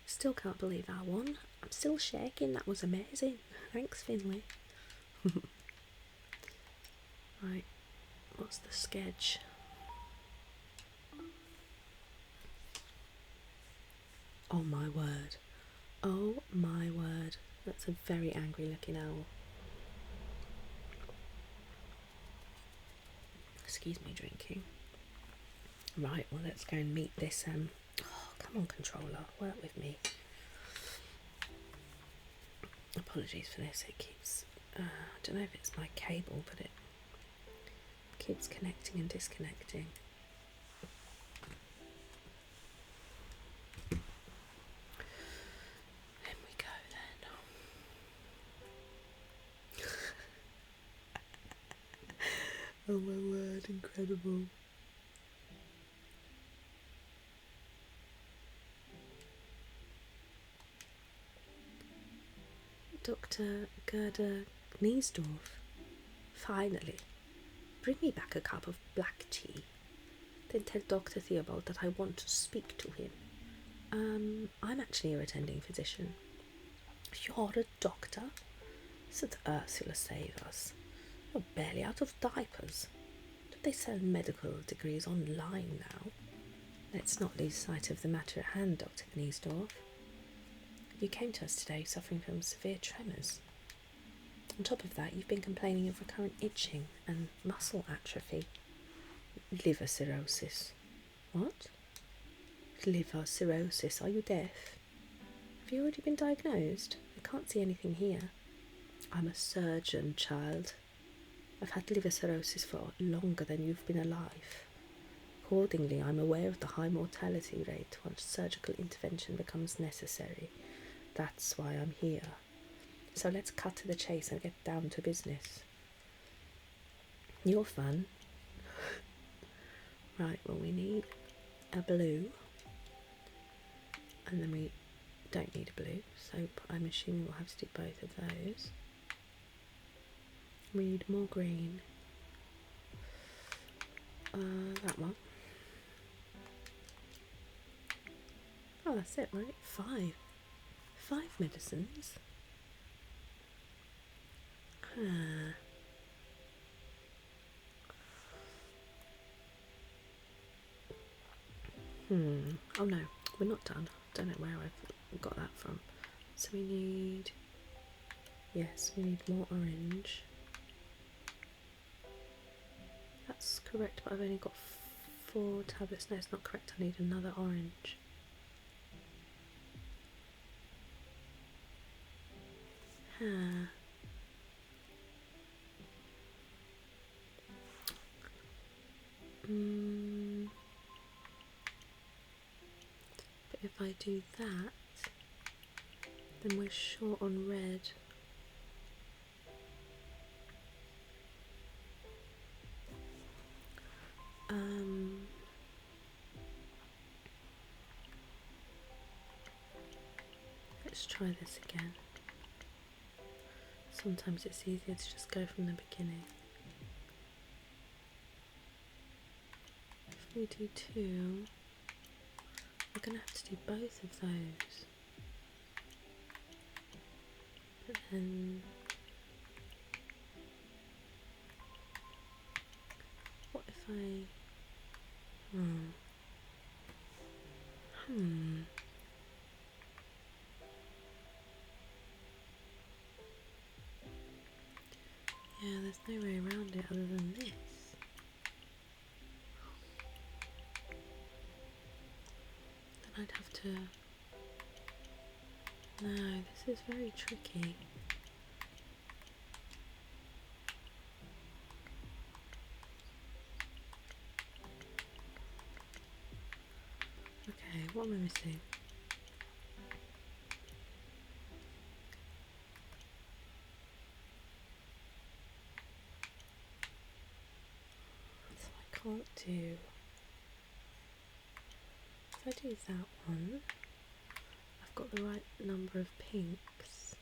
Still can't believe I won. I'm still shaking. That was amazing. Thanks, Finley. Right, what's the sketch? Oh my word. Oh my word. That's a very angry looking owl. Excuse me drinking. Right, well let's go and meet this oh, come on controller, work with me. Apologies for this, it keeps I don't know if it's my cable, but it keeps connecting and disconnecting. Here we go then. Oh my word, incredible. Dr. Gerda Gniesdorf. Finally. Bring me back a cup of black tea. Then tell Dr. Theobald that I want to speak to him. I'm actually a attending physician. You're a doctor? Said Ursula, save us. You're barely out of diapers. Do they sell medical degrees online now? Let's not lose sight of the matter at hand, Dr. Gniesdorf. You came to us today suffering from severe tremors. On top of that, you've been complaining of recurrent itching and muscle atrophy. Liver cirrhosis. What? Liver cirrhosis. Are you deaf? Have you already been diagnosed? I can't see anything here. I'm a surgeon, child. I've had liver cirrhosis for longer than you've been alive. Accordingly, I'm aware of the high mortality rate once surgical intervention becomes necessary. That's why I'm here. So let's cut to the chase and get down to business. You're fun. Right, well we need a blue, and then we don't need a blue, so I'm assuming we'll have to do both of those. We need more green. That one. Oh, that's it, right? 5 medicines. Oh no, we're not done. Don't know where I've got that from. So we need, yes, we need more orange. That's correct, but I've only got 4 tablets. No, it's not correct. I need another orange. But if I do that, then we're short on red. Let's try this again. Sometimes it's easier to just go from the beginning. If we do 2, we're going to have to do both of those. But then, what if I... Yeah, there's no way around it other than this. Then I'd have to... No, this is very tricky. Okay, what am I missing? So I can't do... If I do that one, I've got the right number of pinks.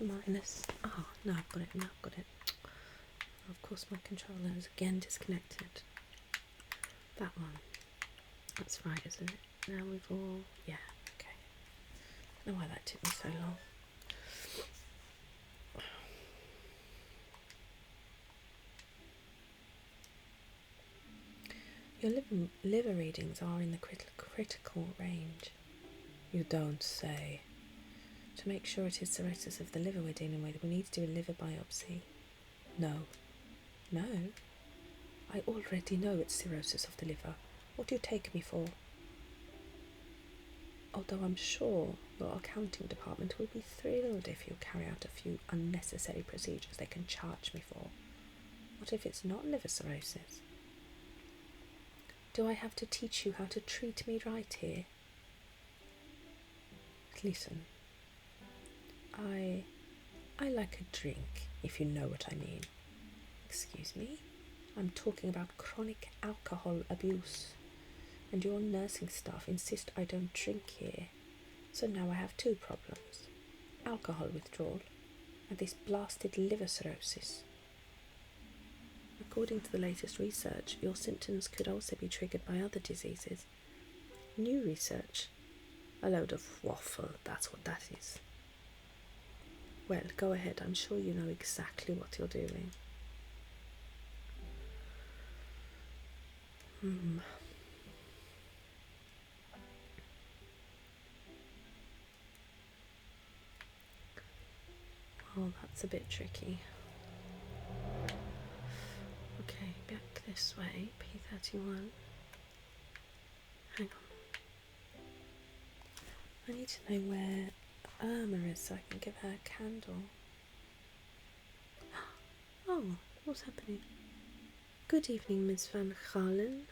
Minus. Oh, no, I've got it. Now I've got it. Of course, my controller is again disconnected. That one. That's right, isn't it? Now we've all. Yeah, okay. I don't know why that took me so long. Your liver readings are in the critical range. You don't say. To make sure it is cirrhosis of the liver we're dealing with, we need to do a liver biopsy. No. No? I already know it's cirrhosis of the liver. What do you take me for? Although I'm sure your accounting department will be thrilled if you carry out a few unnecessary procedures they can charge me for. What if it's not liver cirrhosis? Do I have to teach you how to treat me right here? Listen. I like a drink, if you know what I mean. Excuse me? I'm talking about chronic alcohol abuse, and your nursing staff insist I don't drink here. So now I have 2 problems. Alcohol withdrawal, and this blasted liver cirrhosis. According to the latest research, your symptoms could also be triggered by other diseases. New research? A load of waffle, that's what that is. Well, go ahead, I'm sure you know exactly what you're doing. Well, that's a bit tricky. this way, P31. Hang on. I need to know where Irma is so I can give her a candle. Oh, what's happening? Good evening, Miss Van Galen.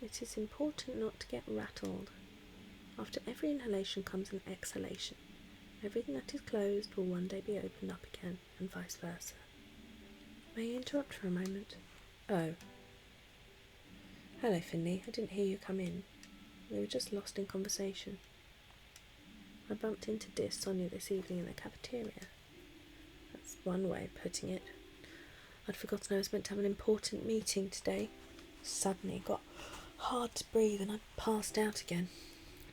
It is important not to get rattled. After every inhalation comes an exhalation. Everything that is closed will one day be opened up again, and vice versa. May I interrupt for a moment? Oh. Hello, Finley. I didn't hear you come in. We were just lost in conversation. I bumped into dear Sonia this evening in the cafeteria. That's one way of putting it. I'd forgotten I was meant to have an important meeting today. Suddenly got hard to breathe and I passed out again.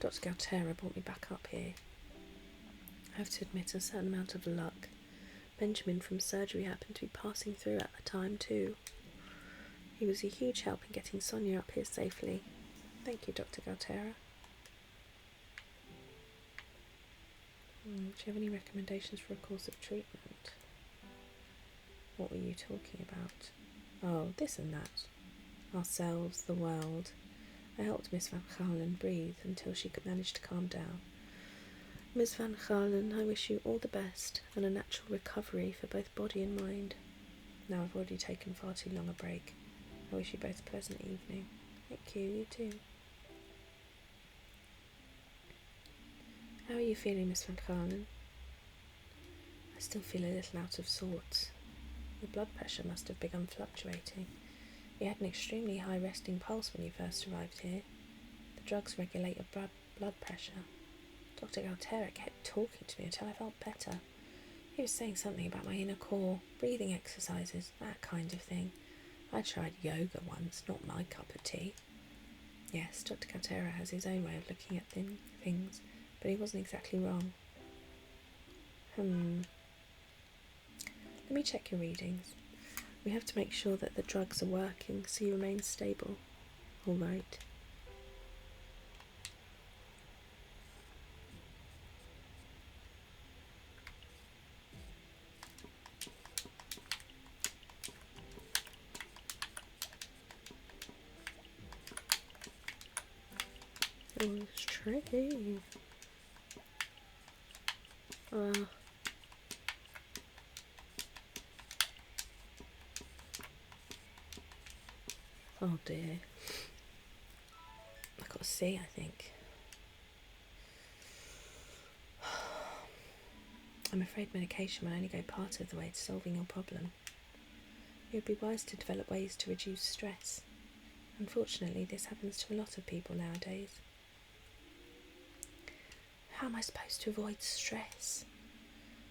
Dr. Galtera brought me back up here. I have to admit a certain amount of luck. Benjamin from surgery happened to be passing through at the time too. He was a huge help in getting Sonia up here safely. Thank you, Dr. Galtera. Do you have any recommendations for a course of treatment? What were you talking about? Oh, this and that. Ourselves, the world. I helped Miss Van Galen breathe until she could manage to calm down. Miss Van Galen, I wish you all the best and a natural recovery for both body and mind. Now I've already taken far too long a break. I wish you both a pleasant evening. Thank you, you too. How are you feeling, Miss Van Galen? I still feel a little out of sorts. Your blood pressure must have begun fluctuating. You had an extremely high resting pulse when you first arrived here. The drugs regulate your blood pressure. Dr. Galtera kept talking to me until I felt better. He was saying something about my inner core, breathing exercises, that kind of thing. I tried yoga once, not my cup of tea. Yes, Dr. Galtera has his own way of looking at things, but he wasn't exactly wrong. Let me check your readings. We have to make sure that the drugs are working so you remain stable. All right. Oh, it's tricky. Oh dear. I've got to see, I think. I'm afraid medication will only go part of the way to solving your problem. It would be wise to develop ways to reduce stress. Unfortunately, this happens to a lot of people nowadays. How am I supposed to avoid stress?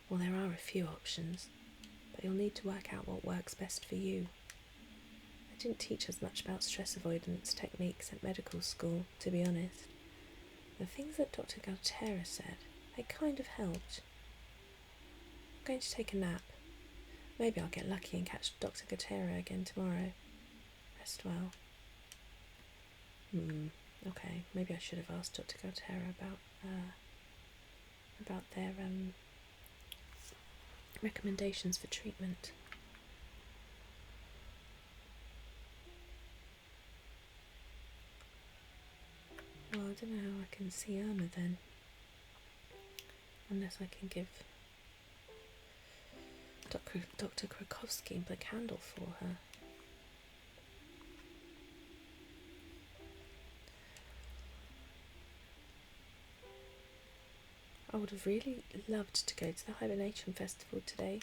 Well, there are a few options, but you'll need to work out what works best for you. They didn't teach us much about stress avoidance techniques at medical school, to be honest. The things that Dr. Galtera said, they kind of helped. I'm going to take a nap. Maybe I'll get lucky and catch Dr. Galtera again tomorrow. Rest well. Okay, maybe I should have asked Dr. Galtera about their recommendations for treatment. Well, I don't know how I can see Irma then, unless I can give Dr. Krakowski the candle for her. I would have really loved to go to the Hibernation Festival today.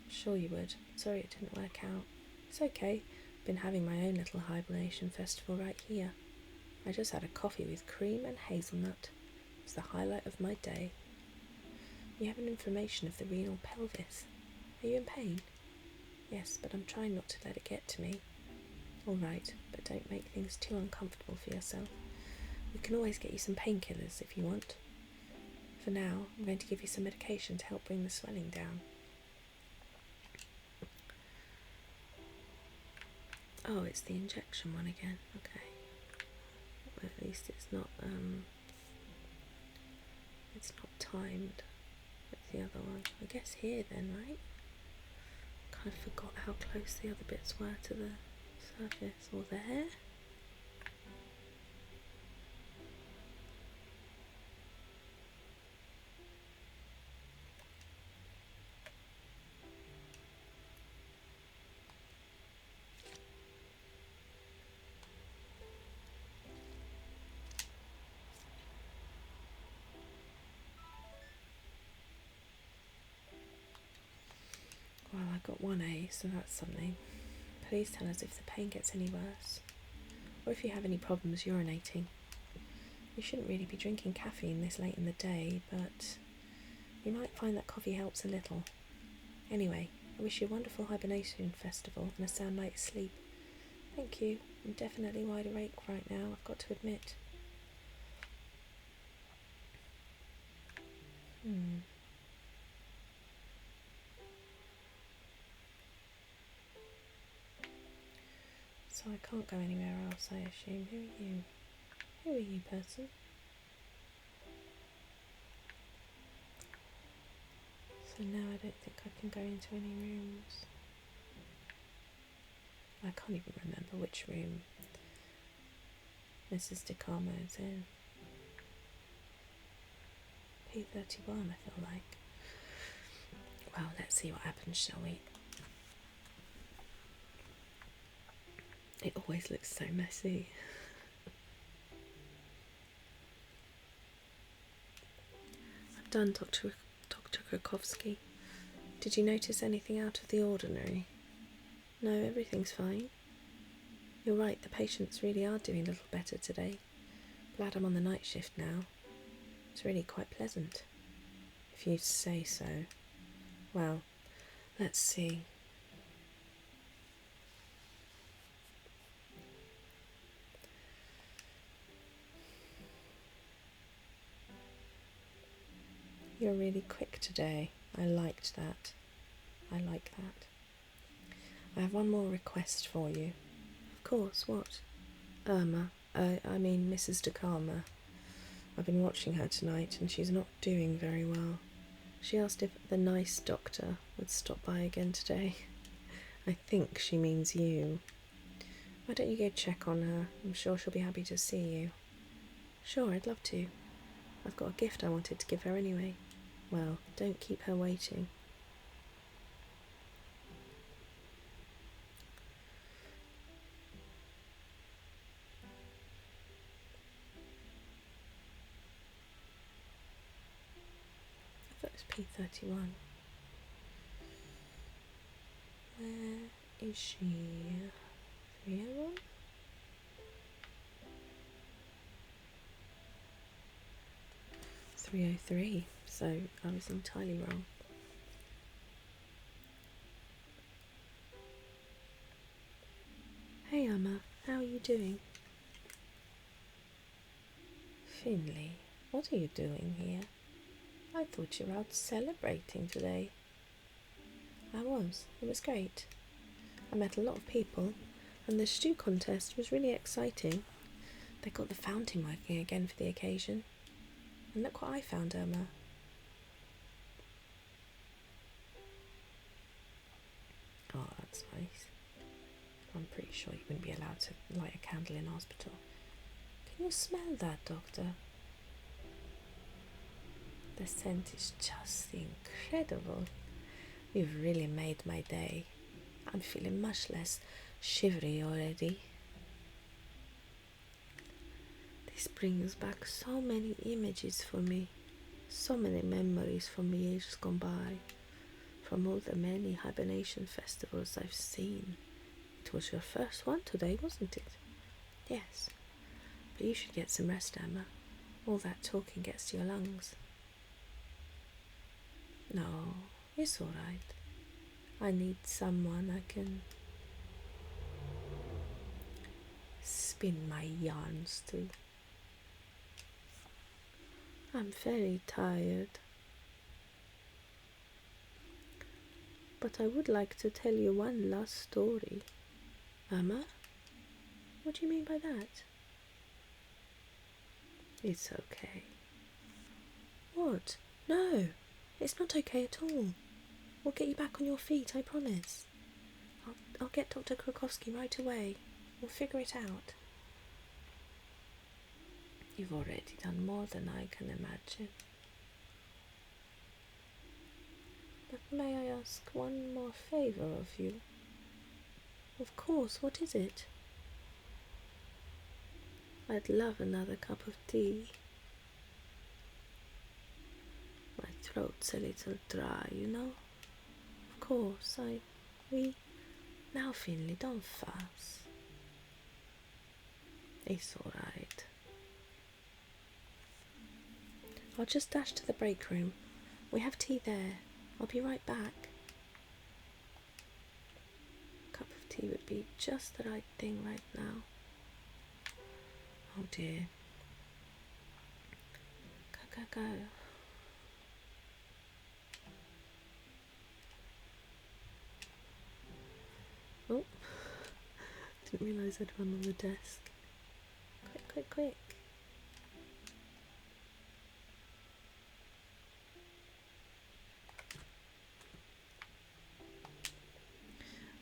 I'm sure you would. Sorry it didn't work out. It's okay. I've been having my own little Hibernation Festival right here. I just had a coffee with cream and hazelnut. It was the highlight of my day. You have an inflammation of the renal pelvis. Are you in pain? Yes, but I'm trying not to let it get to me. All right, but don't make things too uncomfortable for yourself. We can always get you some painkillers if you want. For now, I'm going to give you some medication to help bring the swelling down. Oh, it's the injection one again. Okay. Well, at least it's not timed with the other one. I guess here then, right? I forgot how close the other bits were to the surface, or there. Well, I got 1A, so that's something. Please tell us if the pain gets any worse, or if you have any problems urinating. You shouldn't really be drinking caffeine this late in the day, but you might find that coffee helps a little. Anyway, I wish you a wonderful Hibernation Festival and a sound night's sleep. Thank you. I'm definitely wide awake right now, I've got to admit. So I can't go anywhere else, I assume. Who are you? Who are you, person? So now I don't think I can go into any rooms. I can't even remember which room Mrs. DeCarmo is in. P31, I feel like. Well, let's see what happens, shall we? It always looks so messy. I've done Dr. Krakowski. Did you notice anything out of the ordinary? No, everything's fine. You're right, the patients really are doing a little better today. Glad I'm on the night shift now. It's really quite pleasant. If you say so. Well, let's see. You're really quick today. I liked that. I like that. I have one more request for you. Of course, what? I mean Mrs. DeCarmo. I've been watching her tonight and she's not doing very well. She asked if the nice doctor would stop by again today. I think she means you. Why don't you go check on her? I'm sure she'll be happy to see you. Sure, I'd love to. I've got a gift I wanted to give her anyway. Well, don't keep her waiting. I thought it was P31. Where is she? 301? .303, so I was entirely wrong. Hey Emma, how are you doing? Finley, what are you doing here? I thought you were out celebrating today. I was. It was great. I met a lot of people, and the stew contest was really exciting. They got the fountain working again for the occasion. And look what I found, Irma. Oh, that's nice. I'm pretty sure you wouldn't be allowed to light a candle in hospital. Can you smell that, Doctor? The scent is just incredible. You've really made my day. I'm feeling much less shivery already. This brings back so many images for me, so many memories from the years gone by, from all the many hibernation festivals I've seen. It was your first one today, wasn't it? Yes, but you should get some rest, Emma. All that talking gets to your lungs. No, it's all right. I need someone I can spin my yarns to. I'm very tired, but I would like to tell you one last story. Emma? What do you mean by that? It's okay. What? No, it's not okay at all. We'll get you back on your feet, I promise. I'll get Dr. Krakowski right away. We'll figure it out. You've already done more than I can imagine. But may I ask one more favour of you? Of course, what is it? I'd love another cup of tea. My throat's a little dry, you know. Of course, Now, Finley, don't fuss. It's all right. I'll just dash to the break room. We have tea there. I'll be right back. A cup of tea would be just the right thing right now. Oh dear. Go. Oh, didn't realise I'd run on the desk. Quick.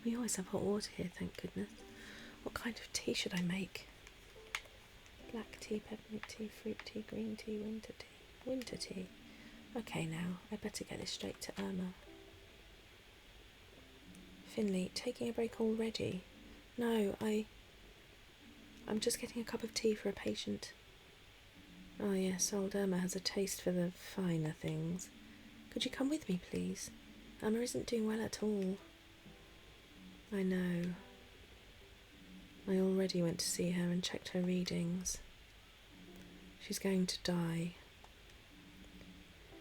We always have hot water here, thank goodness. What kind of tea should I make? Black tea, peppermint tea, fruit tea, green tea, winter tea. Winter tea. Okay now, I better get this straight to Irma. Finley, taking a break already? No, I'm just getting a cup of tea for a patient. Oh yes, old Irma has a taste for the finer things. Could you come with me, please? Irma isn't doing well at all. I know. I already went to see her and checked her readings. She's going to die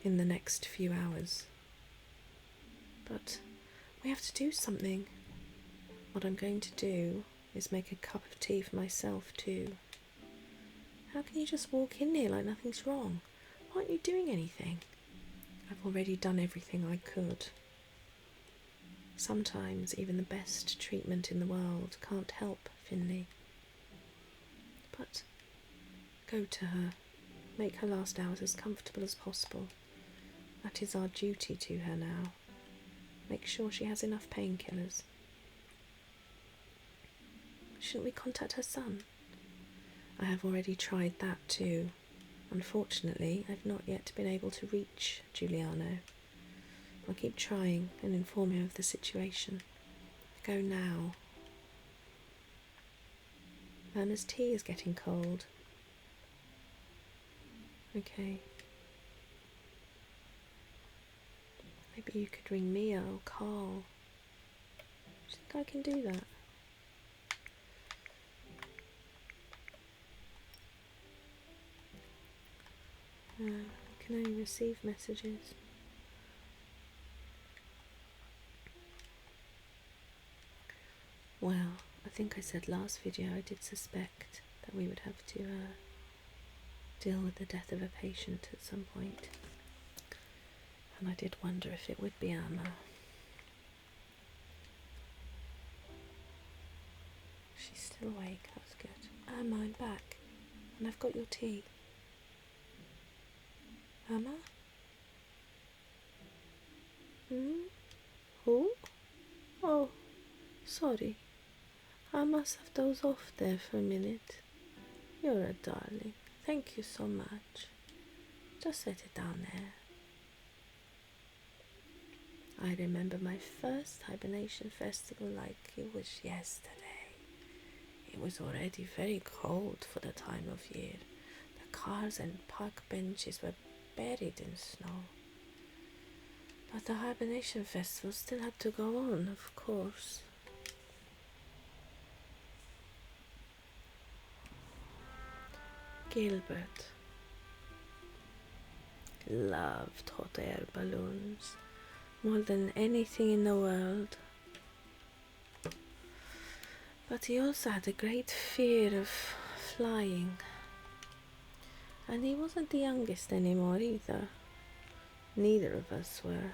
in the next few hours. But we have to do something. What I'm going to do is make a cup of tea for myself too. How can you just walk in here like nothing's wrong? Why aren't you doing anything? I've already done everything I could. Sometimes even the best treatment in the world can't help Finley. But go to her. Make her last hours as comfortable as possible. That is our duty to her now. Make sure she has enough painkillers. Shouldn't we contact her son? I have already tried that too. Unfortunately, I've not yet been able to reach Giuliano. I'll keep trying and inform him of the situation. Go now. Irma's tea is getting cold. Okay. Maybe you could ring Mia or Carl. Do you think I can do that? I can only receive messages. Well, I think I said last video I did suspect that we would have to deal with the death of a patient at some point. And I did wonder if it would be Irma. She's still awake, that's good. Irma, I'm back. And I've got your tea. Irma? Who? Oh, sorry. I must have dozed off there for a minute. You're a darling. Thank you so much. Just set it down there. I remember my first Hibernation Festival like it was yesterday. It was already very cold for the time of year. The cars and park benches were buried in snow. But the Hibernation Festival still had to go on, of course. Gilbert loved hot air balloons more than anything in the world. But he also had a great fear of flying. And he wasn't the youngest anymore either. Neither of us were.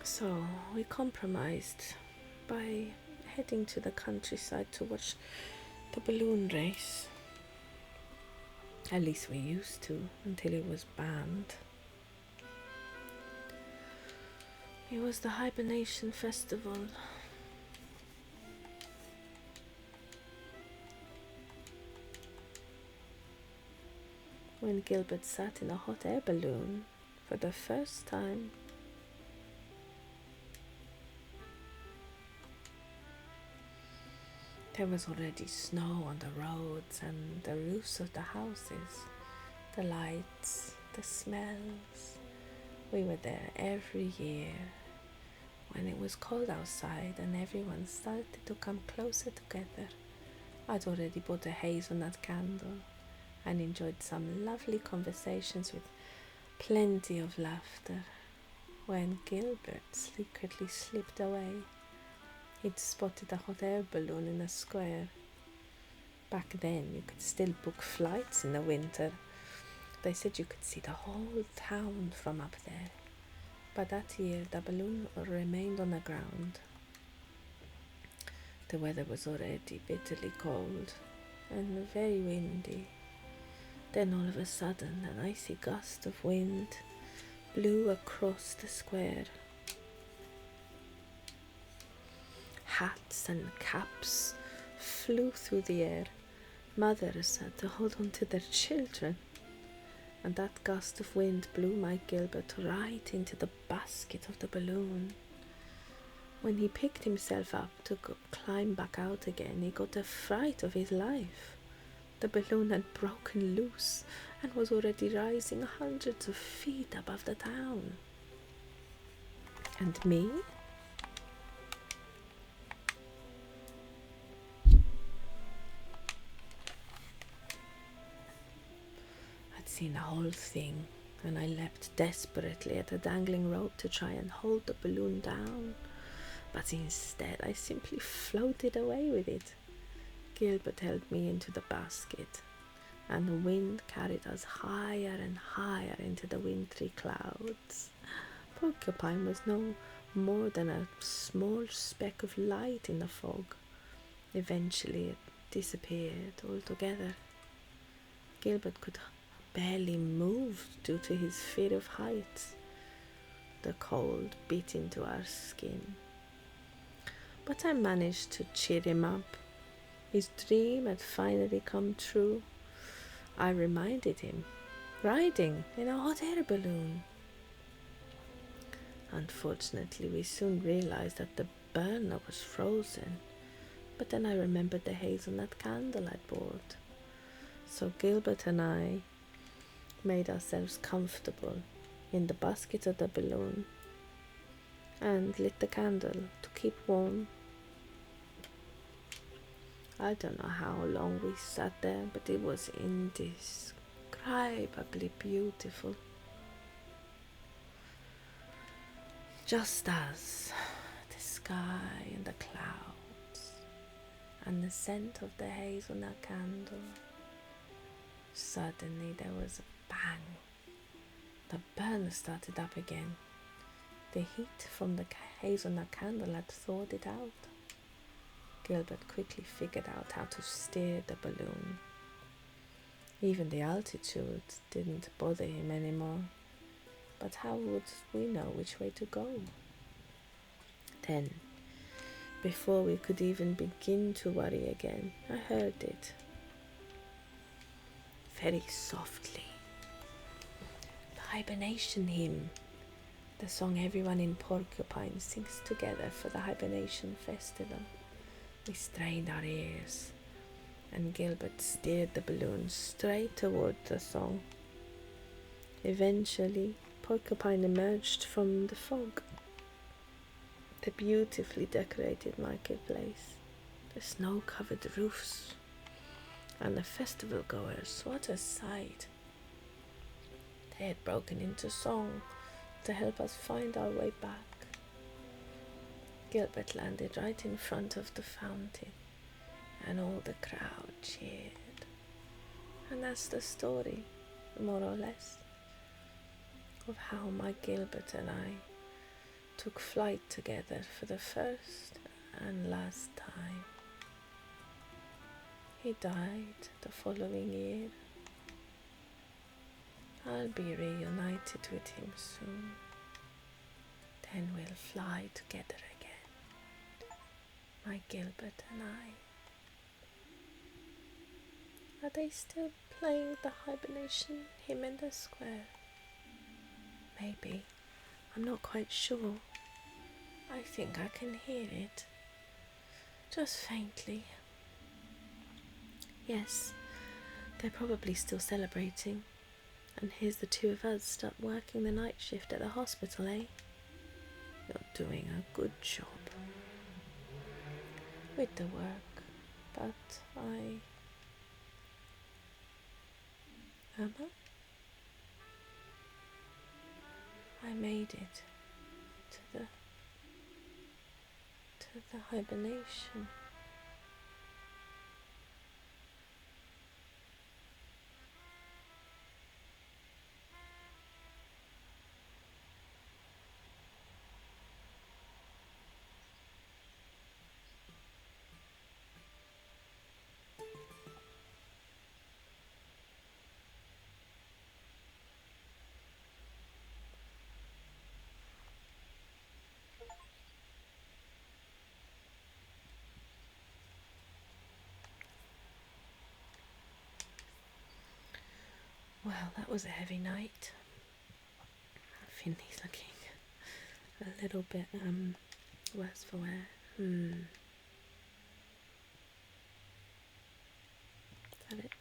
So we compromised by heading to the countryside to watch the balloon race. At least we used to, until it was banned. It was the Hibernation Festival. When Gilbert sat in a hot air balloon for the first time. There was already snow on the roads and the roofs of the houses, the lights, the smells. We were there every year when it was cold outside and everyone started to come closer together. I'd already bought a hazelnut candle and enjoyed some lovely conversations with plenty of laughter when Gilbert secretly slipped away. He'd spotted a hot air balloon in a square. Back then you could still book flights in the winter. They said you could see the whole town from up there. But that year the balloon remained on the ground. The weather was already bitterly cold and very windy. Then all of a sudden an icy gust of wind blew across the square. Hats and caps flew through the air. Mothers had to hold on to their children. And that gust of wind blew my Gilbert right into the basket of the balloon. When he picked himself up to climb back out again, he got a fright of his life. The balloon had broken loose and was already rising hundreds of feet above the town. And me? I'd seen the whole thing, and I leapt desperately at the dangling rope to try and hold the balloon down. But instead I simply floated away with it. Gilbert held me into the basket, and the wind carried us higher and higher into the wintry clouds. Porcupine was no more than a small speck of light in the fog. Eventually it disappeared altogether. Gilbert could barely move due to his fear of heights. The cold bit into our skin. But I managed to cheer him up. His dream had finally come true. I reminded him, riding in a hot air balloon. Unfortunately, we soon realized that the burner was frozen, but then I remembered the hazelnut candle I'd bought. So Gilbert and I made ourselves comfortable in the basket of the balloon and lit the candle to keep warm. I don't know how long we sat there, but it was indescribably beautiful. Just as the sky and the clouds and the scent of the hazelnut candle. Suddenly there was a bang. The burner started up again. The heat from the hazelnut candle had thawed it out. Gilbert quickly figured out how to steer the balloon. Even the altitude didn't bother him anymore. But how would we know which way to go? Then, before we could even begin to worry again, I heard it. Very softly. The Hibernation Hymn, the song everyone in Porcupine sings together for the Hibernation Festival. We strained our ears, and Gilbert steered the balloon straight toward the song. Eventually, Porcupine emerged from the fog. The beautifully decorated marketplace, the snow-covered roofs, and the festival goers, what a sight! They had broken into song to help us find our way back. Gilbert landed right in front of the fountain, and all the crowd cheered. And that's the story, more or less, of how my Gilbert and I took flight together for the first and last time. He died the following year. I'll be reunited with him soon. Then we'll fly together again, my Gilbert and I. Are they still playing the Hibernation hymn in the square? Maybe. I'm not quite sure. I think I can hear it. Just faintly. Yes, they're probably still celebrating. And here's the two of us stuck working the night shift at the hospital, eh? You're doing a good job. With the work, but Emma? I made it to the hibernation. Well, that was a heavy night. Finley's looking a little bit worse for wear. Is that it?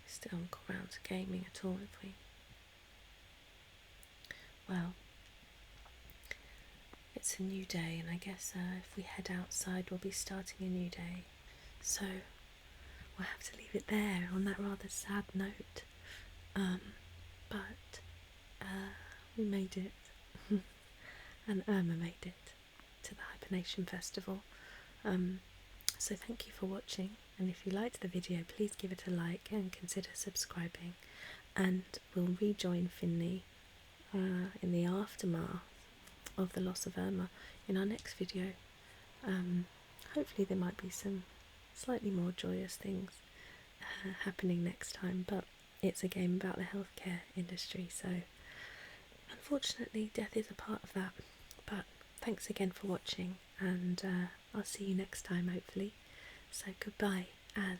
Still haven't got round to gaming at all, have we? Well, it's a new day, and I guess if we head outside we'll be starting a new day. So we'll have to leave it there on that rather sad note. But we made it. And Irma made it to the Hibernation Festival. So thank you for watching, and if you liked the video please give it a like and consider subscribing, and we'll rejoin Finley in the aftermath of the loss of Irma in our next video. Hopefully there might be some slightly more joyous things happening next time, but it's a game about the healthcare industry, so unfortunately death is a part of that. But thanks again for watching, and I'll see you next time hopefully. So goodbye and